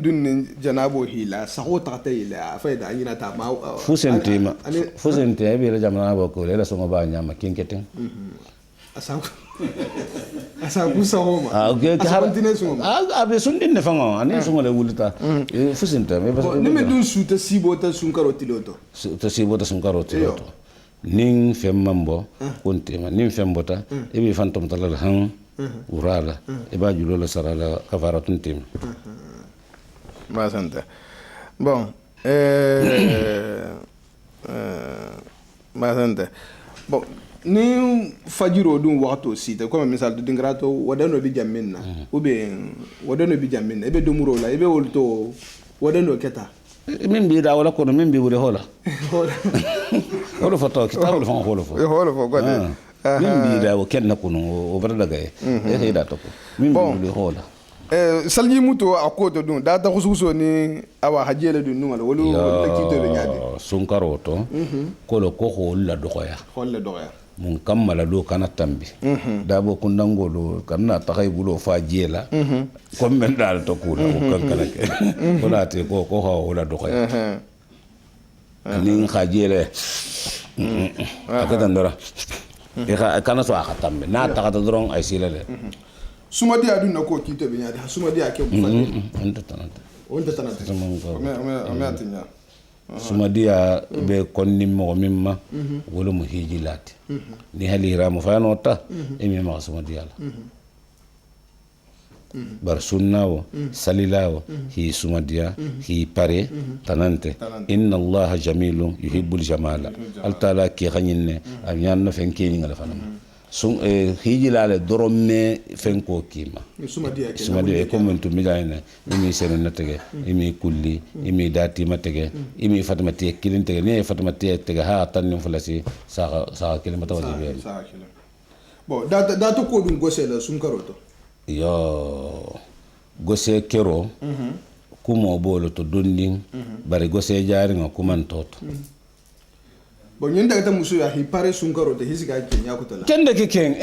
S1: dun ni janabo hila sago ta ila faida anyina ta ma
S2: fusente be la jamana ba ko le so ba nyama kinketen
S1: asaku sago ma
S2: okay abe sundin ne fango ani so le wulita fusente me ba
S1: ni min dun su ta sibo ta sun karoti loto
S2: ta sibo ta sun karoti loto ning femmambo kontema ning fembota e bi fantom talal han urala e ba julo la sarala kafaratun tim
S1: ba sante bon ba sante bon ni fajiro dun wakto sita comme misal du dingrato wadano bi jamminna ou bien wadano bi jamminna e be domuro la e be wolto wadano keta
S2: min bi da wala ko min bi wure hola hola foto kitab wala fon hola
S1: fo gode
S2: min bi da o kenna kuno o barda gaye e hayda to min bi wure hola
S1: salji muto akoto dun da ta khususo ni awa hajele dun nu wala wala kito be nyaade
S2: sun karoto ko lo ko holla doya mun kammala do kana tambi dabo kundangolo kana takay bulo fa jela comme men dal to kula o kankala ke wala te ko ha wala do kay nin khajele akata ndara e kana so akatambe na takata dron ay silale
S1: suma dia dun ko kito be nyaade suma dia ke bu fande on tanata me atinya suma dia be konni mo mimma wala mo hijilati ni halira mo fanota e mi ma suma dia la bar sunnawo salilawo hi suma dia hi pare tanante inna allaha jamilun yuhibbul jamala altala ki khanyinne am yanno fenke ni ngala fanam sun hijilale dorome fenko kima suma dia ko men to midayne imi sene natege imi kulli imi dati matege imi fatmati kilinte ne fatmati tege ha tan fulasi sa kilimata wajibi bon da to ko dum gose la sun karoto
S2: yo gose kero kumo bolo to donding bari gose jari ngo kumantoto
S1: bon ñen daga musu ya hi pare sun karoto hisiga kenya ko tala
S2: kende ke ken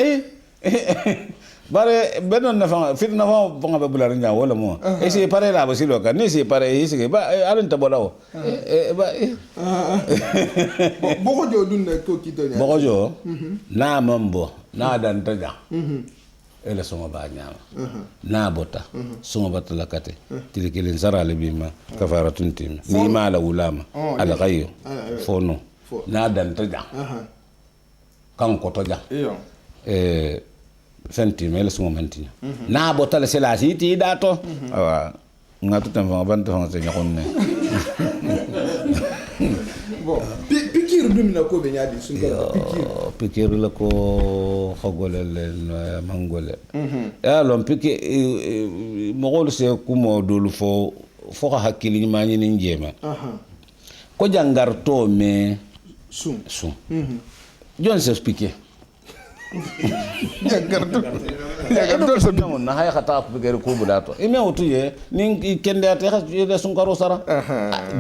S2: bare benon na fa fit na fa bonga be bular nya wala mo e si pare la basilo ka ni si pare hisiga ba alun ta bolawo ba
S1: boko jo dun na ko kito nya
S2: boko jo na mambo na dan taja ele songa ba nyama na bota songa batala kate tilikilin sarale bima kafaratun tim ni mala ulama ala gayo fono na dan taja kan ko toja fenti mele songa manti na bota la selasi ti dato awa ngatu tam fa bantu fa se nyakonne
S1: bon pikir dum na ko be nyaadi sun ko
S2: pikir la ko khogole le mangole ya lon pikir mogol se kumo dul fo hakili ma ni njema ko jangar to me sum jon se pikir jangar so dum na hay khata ko pikir ko bulato e me otuye ni kende ate khas sun karo sara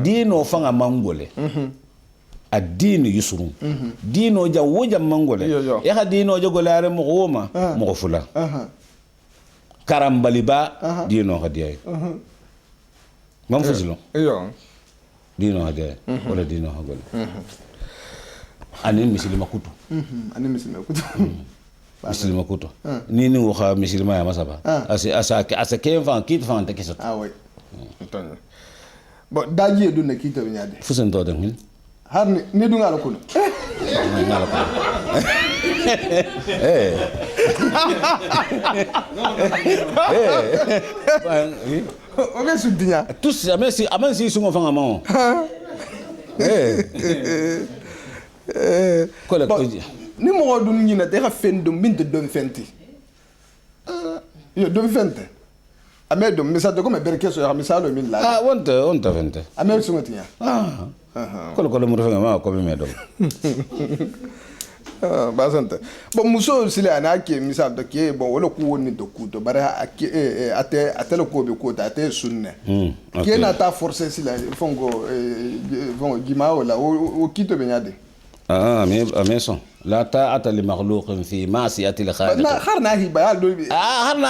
S2: dino fanga mangole الدين يسرون دينو جا وجا منغولي يا دينو جا غولار مغوما مغفلا كرامبالي با دينو هدياي مام فزلو
S1: ايوه
S2: دينو هدياي ولا دينو هغول اني مسلم كوتو
S1: اني مسلم كوتو
S2: مسلم كوتو ني وخا مسلم يا مسابا اسا كيف فان كيت فان تكيسو
S1: وي bon daji du na kito be nyaade
S2: fusen to den
S1: har ni du ngala kuno oke sudinya
S2: tous amesi sungo fanga mo kola
S1: ni mo dun nyina de ha fendum min de dom fenti yo dom fente amedo misado ko me berke so ya misalo min la
S2: wonta fente
S1: amer sungotinya
S2: kolo mo refa ma ko me do
S1: basanta bon muso sile anake misal to ke bon wala ko woni to kuto bara ate lo ko be ko ta ate sunne ke na ta forcer sile fongo bon gima wala o kito be nyade
S2: ميسون لا طاعة لمخلوق في معصية الخالق
S1: خرنا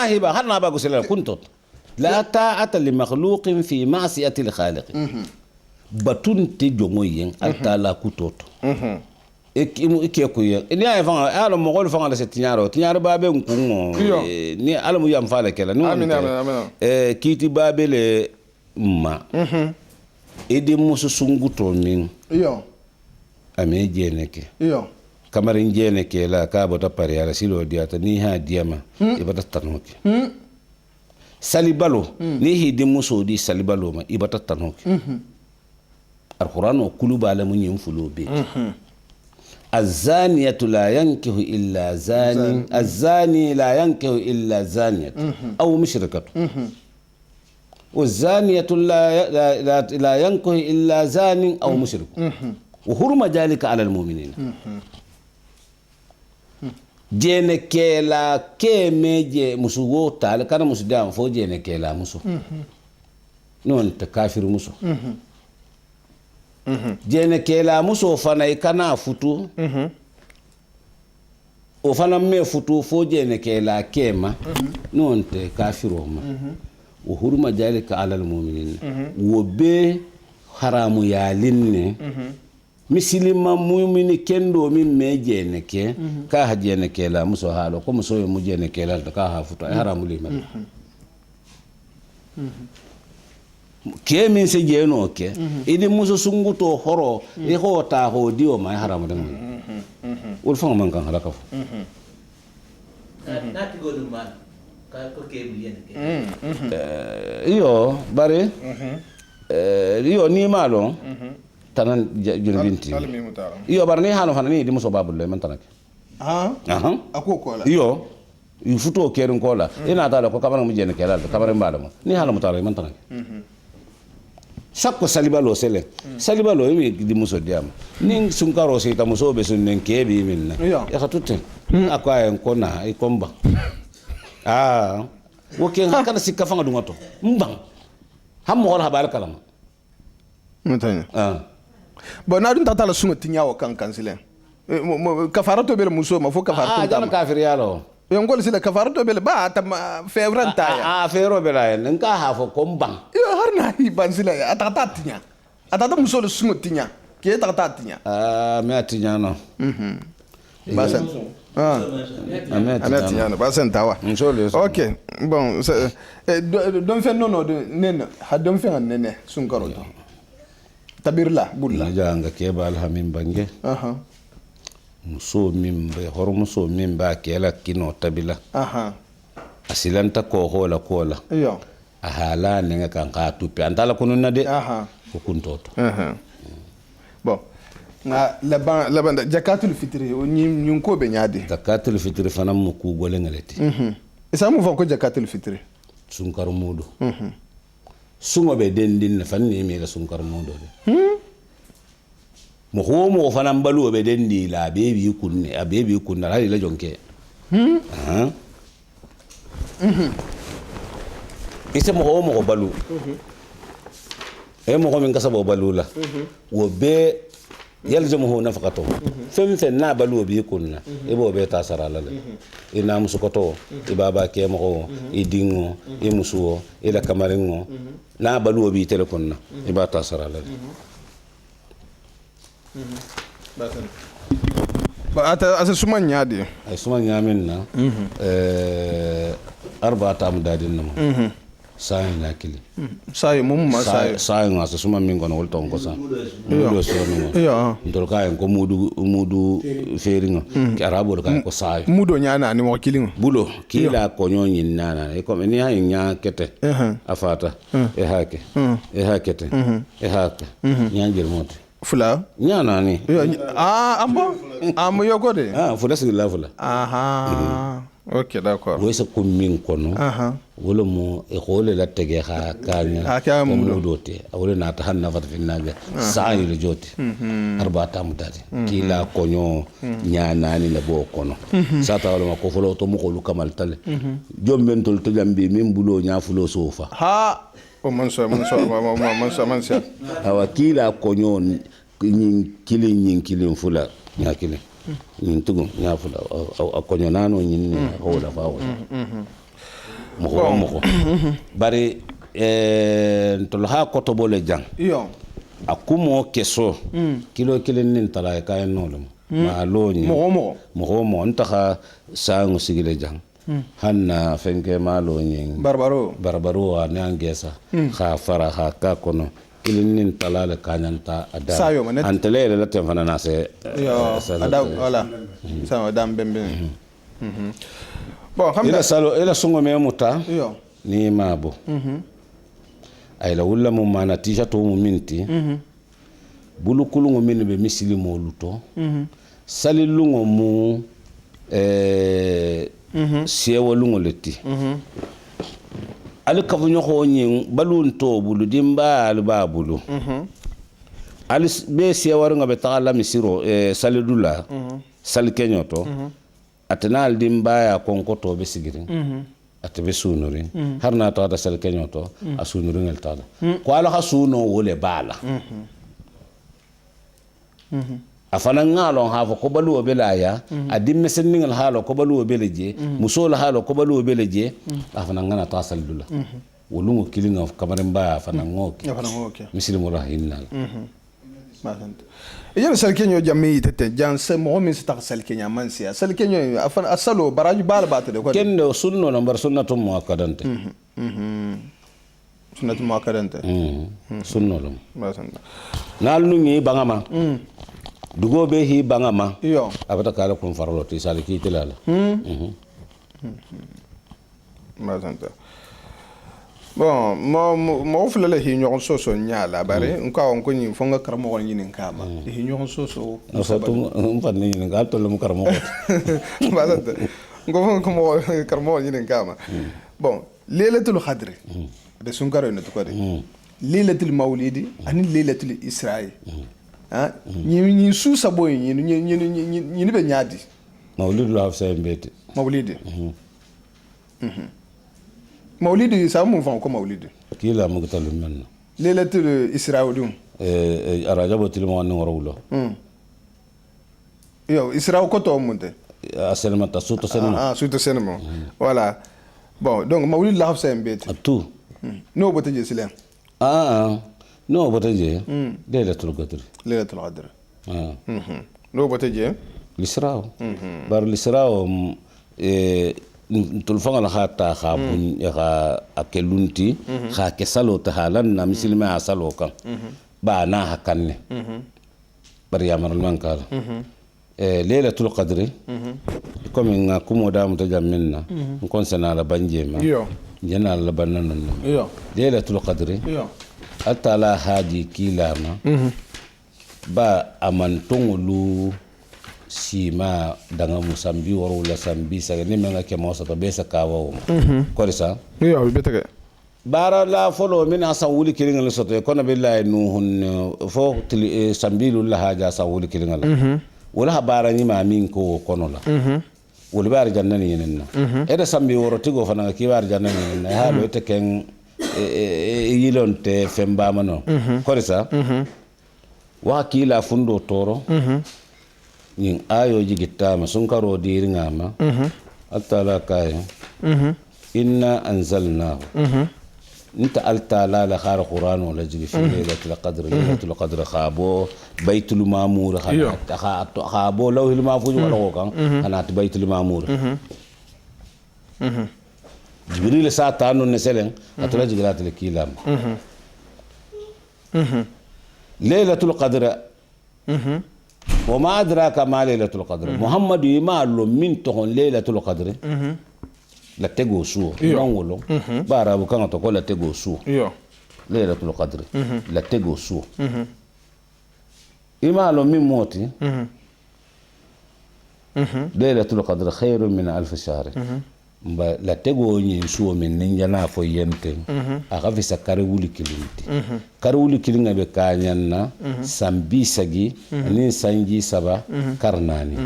S1: هبة
S2: خرنا بقول كنت لا طاعة لمخلوق في معصية الخالق بتون تجمعين التالا كتوت ikekuye ni ay fanga ala mo gol fanga la tinyaro babe nkungo ni ala mu yam fala kala no kiti babe le ma edi musu sunguto min
S1: yo
S2: ame jeneke
S1: yo
S2: kamarin jeneke la ka bota pare ala silo diata ni ha diama ibata tanoki salibalo ni hidi muso di salibalo ma ibata tanoki alquran kuluba la mun yimfulo be الزانية لا ينكه إلا زاني الزاني لا ينكه إلا زانية أو مشركة والزانية لا ينكه إلا زان أو مشرك وحرم ذلك على المؤمنين جينكيلا كيميجي مسوو تال كان مسدام فو جينكيلا مسو نون تكافر مسو جينكيلا مسو فانا كان فوتو o fana me futu fo jeenekela kema non te kafiroma wo hurma jalika alal mu'minin wo be haramu yalinne misilima mu'mini kendo min me jeeneke ka ha jeenekela muso halo ko muso mu jeenekela ka ha futu ay haramu lima ke min se jeeno ke idi muso sunguto horo e hota ho dio ma haramu dan wol fanga man kan halaka fu
S3: nati godum man ka ko ke bien ke
S2: iyo bare iyo ni malo tanan junubinti iyo bar ni hanu fanani di muso babul le man tanake
S1: akokola
S2: iyo yu futo kerun kola ina tala ko kamara mu jene kelal kamara mbala ni halu mutala man tanake sakko salibalo sele salibalo mi di muso diam ning sunkaro sita muso be sunnen kebi minna ya khatutte akwa en kona ay komba woken hakana sikka fanga dungato mbang hammo wala habal kalama
S1: mutanya bon na dun tata la sunga tinyawo kan kansile kafarato bele muso ma fo kafarato
S2: dama kafir yalo
S1: yongol sila kafarato bele ba ta fevran taya
S2: fevro bela en ka ha fo kombang
S1: yo harna hiban sila atata tinya atata muso le sunga tinya ke atata tinya
S2: me atinya no
S1: basan tinya no basan tawa okay bon don fe nono de nena ha don fe nene sunkaro to tabirla bulla
S2: janga ke bal hamim bange muso min be hor muso min ba kela kino tabila asilanta ko hola kola
S1: yo
S2: ahala nenga kan ka tupi antala kununa de ko kuntoto
S1: bon na laban jakatul fitri nyun ko be nyaade
S2: jakatul fitri fana mu ku gole ngaleti
S1: isa mu fon ko jakatul fitri
S2: sunkar mudu sungo be dendin fanni mi la sunkar mudu de mo homo fana mbalu be dendi la bebi kunne a bebi kunna hali la jonke ise mo homo ko balu e mo ko min kasabo balu la wo be yaljamuhu nafaqatu fem na balu bi kunna e bo be tasara la e na musu koto e baba ke mo e dingo e musuo e la kamaringo na balu bi telefonna e ba tasara la
S1: ba ata suman nyaade
S2: ay suman nyamin na 4 amdadin nam sai nakili
S1: sai mum ma
S2: sai ngasa suman min gono wolton ko sa mudo so no
S1: yo
S2: ndol kay ko mudu feringa ki arabo ka ko sai
S1: mudo nyana ni mo kilingo
S2: bulo kila ko nyonyin nana e ko ni ha nya kete afata e hake e hakete e hake nyanjir mot
S1: fula
S2: nyana ni
S1: ambo am yogode
S2: fula sigila fula
S1: ok d'accord
S2: wo sa ko min kono wala mo e khole la tege kha kanya ko mo dote wala na ta hanna fat finnaga sa'i le joti arba ta mutati kila konyo nyaanani la bo kono sata wala ko folo to mo ko lu kamal tale jomben tol to jambi min bulo nya fulo sofa
S1: ha o man so
S2: awa kila konyo nyin kilin fula nya kilin nyin tugum nya fula konyo nano nyin hola fa mo bari ntol ha koto bole jang
S1: yo
S2: akumo keso kilo kilin nin tala ka enolum ma loni mo ntaha sangu sigile jang hanna fenke malo nyin barbaro wa nyangesa kha fara kha ka kono kilin nin tala le kanyanta ada antele le temfana na se
S1: yo ada wala sa adam bembe bon
S2: ila salo ila sungo me muta
S1: yo
S2: ni mabo ay la wala mo mana tisha to mo minti bulu kulungo min be misilimo luto salilungo mu sewa lungo letti al kafunyo ko nyin balun to bulu dimba al babulu al be sewa nga be taala misiro salidula sal kenyoto atanal dimba ya konko to be sigirin atabe sunurin harna to da sal kenyoto asunurin el tada ko ala hasuno wole bala afana ngalo ha ko balu belaya adim mesenningal halo ko balu beleje musol halo ko balu beleje afana ngana tasal dula wolungo kilinga kamarin ba afana ngoki muslimu rahinnal
S1: masant yene sal kenyo jammi tete jan se mo min sta sal kenya mansia sal kenyo afana asalo baraju bala batade ko
S2: kendo sunno number sunnatu muakkadante
S1: sunnatu muakkadante
S2: sunno lam
S1: masant
S2: nal nungi bangama dugo be hi bangama
S1: yo
S2: abata kala kun farlo ti sali ki tilala
S1: masant bon mo fulale hi nyon soso nyala bare nka on ko nyi fonga karamo on nyi nkama hi nyon soso
S2: fatu mfanni nyi ngal to lu karamo
S1: masant ngo fonga ko mo karamo on nyi nkama bon lailatul qadr be sunkaro ne to ko de lailatul maulidi ani lailatul isra'i ñi suusa boy ñi be ñaadi
S2: mawlidu la hafsa mbete
S1: mawlidi sa mu fan ko mawlidi
S2: kila mu gatalu men
S1: lailatul isra'u dum
S2: araja botil mo an warawlo
S1: yo isra'u ko to munte
S2: aselma tasuto senma
S1: suto senma voilà bon donc mawlid la hafsa mbete
S2: tout
S1: no bote je silen
S2: no botaje lailatul qadr
S1: no botaje
S2: lisrao bar lisrao tulfanga la khata khabun ya akelunti kha kesalo ta halan na muslima asalo kan ba na hakanne bar ya maral mankala lailatul qadr comme nga kumo da mutajamminna kon sana la banjema
S1: yo
S2: jena la bannan
S1: yo
S2: lailatul qadr
S1: yo
S2: atala haji kilama ba amantongolu sima danga musambi waro la sambi sa ni menga ke mosa to besa kawo ko risa
S1: yo betake
S2: bara la folo min asa wuli kilinga le soto ko na billahi nuhun fo sambilu la haja sa wuli kilinga la wala habara ni ma min ko kono la wala bar jannani yenna eda sambi woro tigo fana ki bar jannani yenna ha do te ken yilonte femba mano korisa wa kila fundo toro yin ayo jigitama sun karo diringama atala kay inna anzalnahu انت التالا لا خار قران ولا جي في ليله القدر خابو بيت المامور خابو لو المافوج ولا كان انا بيت المامور جبريل ساتانو نسلن اتلا جغرات الكيلام ليله القدر وما ادراك ما ليله القدر محمد يمالو من تكون ليله القدر la tego suo ngolo bara bu kan to ko la tego suo lailatul qadr la tego suo ima lo min moti laylatul qadr khairun min alf shahr mba la tego ni suwo min ninjana fo yenten aga visa kare wuli kilinti kare wuli kilinga be kanyanna sambi sagi ni sanji saba karnani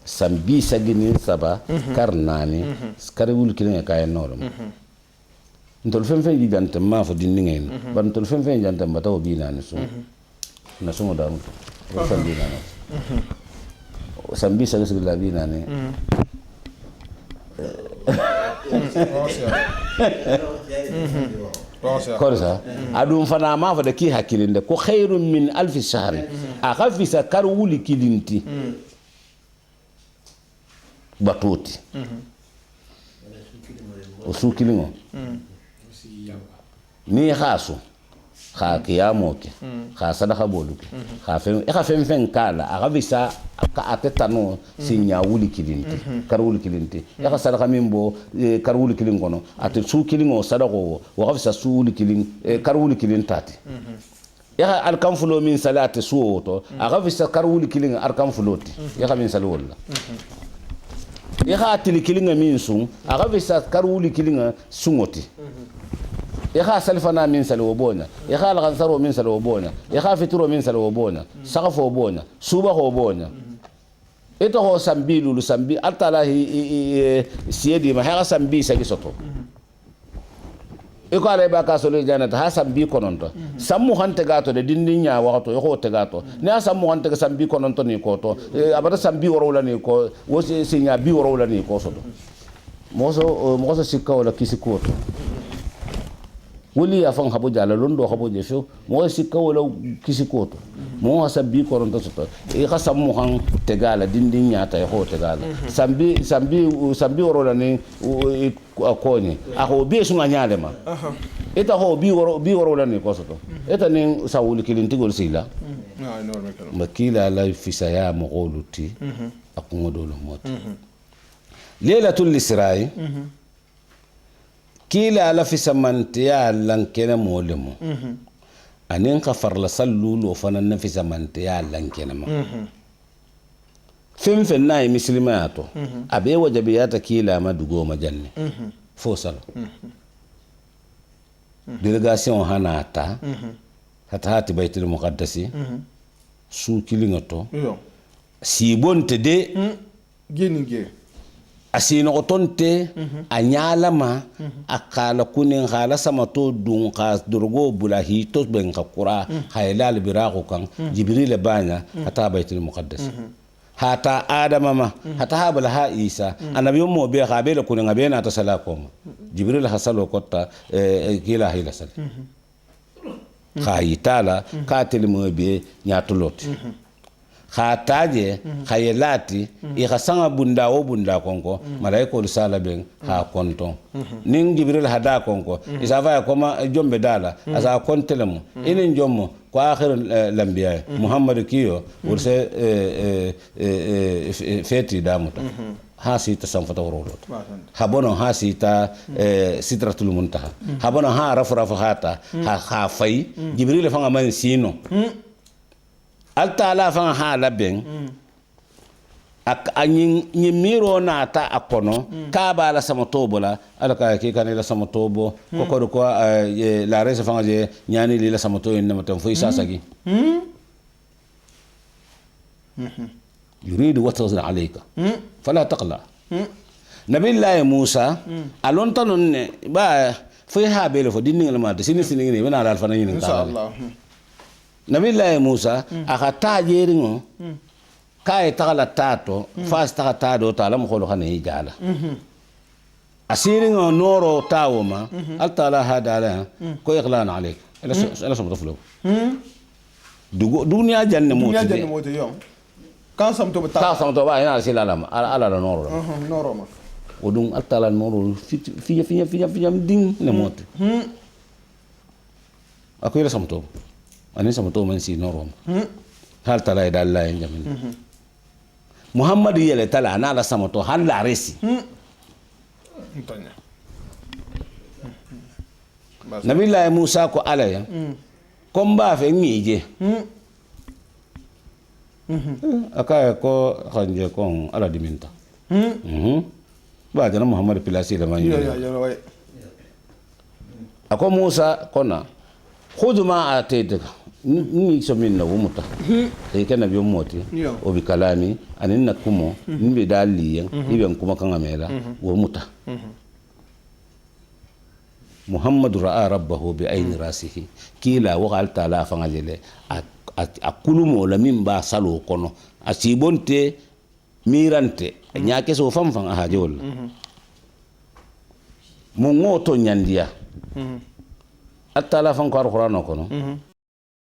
S2: sambi sagi ni saba karnani kare wuli kilinga kayan norom ntol fen fen jigante ma fo dinningen ban tol fen fen jante mbata o binani so na so damu sambi nana sambi sagi sagi la binani korsa adum fana ma fa da ki hakilinde ko khairun min alf shahr akhafisa kar wuli kilinti batuti o su kilingo ni khasu kha kiyamoke kha sadaka boluke kha fem kala akhafisa ka atetano sinya wuli kilinti kar wuli kilinti ya ka sadaka mimbo kar wuli kilin kono ate su kilingo sadako wa khafisa su wuli kilin kar wuli kilin tati ya al fulo min salati suoto akhafisa kar wuli kilin arkam fuloti ya min salwalla ya atili kilinga min sun akhafisa kar wuli kilinga sungoti ya salfana min salwo bonya ya al-ghansaro min salwo bonya ya fitro min salwo bonya saqafo bonya suba ho bonya ito ho sambi lulu sambi altala siedi ma ha sambi sagi soto iko ale ba ka solo janata ha sambi kononto sammu hante gato de dindinya waxto yo ho te gato ne sammu hante sambi kononto ni ko to abata sambi woro ni ko wosi sinya bi woro ni ko soto moso sikka wala kisiko to wuli ya fan habo jala londo habo je fo mo sikka wala kisikoto mo hasabi koronto soto e khasamu han tegala dindin nyata ho tegala sambi woro ni akoni ako bi sunga nyale ma eta ho bi woro ni ko soto eta ni sawuli kilintigol sila makila la fisaya mogoluti akungodolo mot lailatul isra'i kila ala fi samantiya lankene molemo anin ka farla sallulu fana na fi samantiya lankene ma fen na yi muslima to abe wajabiyata kila ma dugo majanne fo sala delegation hanata hati baitul muqaddasi su kilinga to si bonte de
S1: geninge
S2: asino otonte anyalama akala kunin khala samato dun khas durgo bulahi to ben khura haylal biraqo kan jibril banya hata baitul muqaddas hata adama ma hata habala ha isa annabi mo be khabela kunin ngabena ta salakom jibril hasalo kotta kila hila sal khayitala katil mo be nyatulot khataje khayelati i khasanga bunda o bunda konko malaiko sala ben ha konton nin jibril hada konko isava ko ma jombe dala asa kontelemu inen jommo ko akhir lambiya muhammad kiyo wurse feti damuta ha sita samfata worolot habono ha sita sidratul muntaha habono ha rafrafa hata ha fay jibril fanga man sino altala fan hala ben ak anyin miro na ta akono ka bala samatobola alaka ke kanela samatobo ko la rese fan je nyani li la samato en matam fo isa sagi يريد وتغزل عليك فلا تقلع نبي الله موسى الون تنون با فيها بيلو فدين لما تسين سنين بنا على الفنانين ان شاء الله نبي الله موسى اختا جيرينو كاي تغلا تاتو فاس تاتو تعلم خلو خني جالا اسيرينو نورو تاوما التالا هذا لا كو يغلان عليك الا سمط فلو دنيا جنة موت
S1: يوم كان سمتو بتا
S2: كان سمتو با هنا سي لا على نورو
S1: نورو ما
S2: ودون التالا نورو في دين نموت اكو يلا سمتو أنا سمعتوا من سي نورم هل تلا يدل الله ينجمن محمد يلا تلا أنا لا سمعتوا هل لا ريسي نبي الله موسى كو عليه كم بافع ميجي akaya ko khanje ko ala diminta ba jana muhammad pilasi la man ako musa kona khudh ma ataytuka ni somin na wumuta e kana bi moti o bi kalami anin nakumo ni be daliyan iben kuma kan amela wumuta muhammad ra'a rabbahu bi ayni rasihi kila wa qal ta'ala fangajele akulumo la min ba salo kono asibonte mirante nyaake so fam fam ahajol mo ngoto nyandiya attala fan ko alquran kono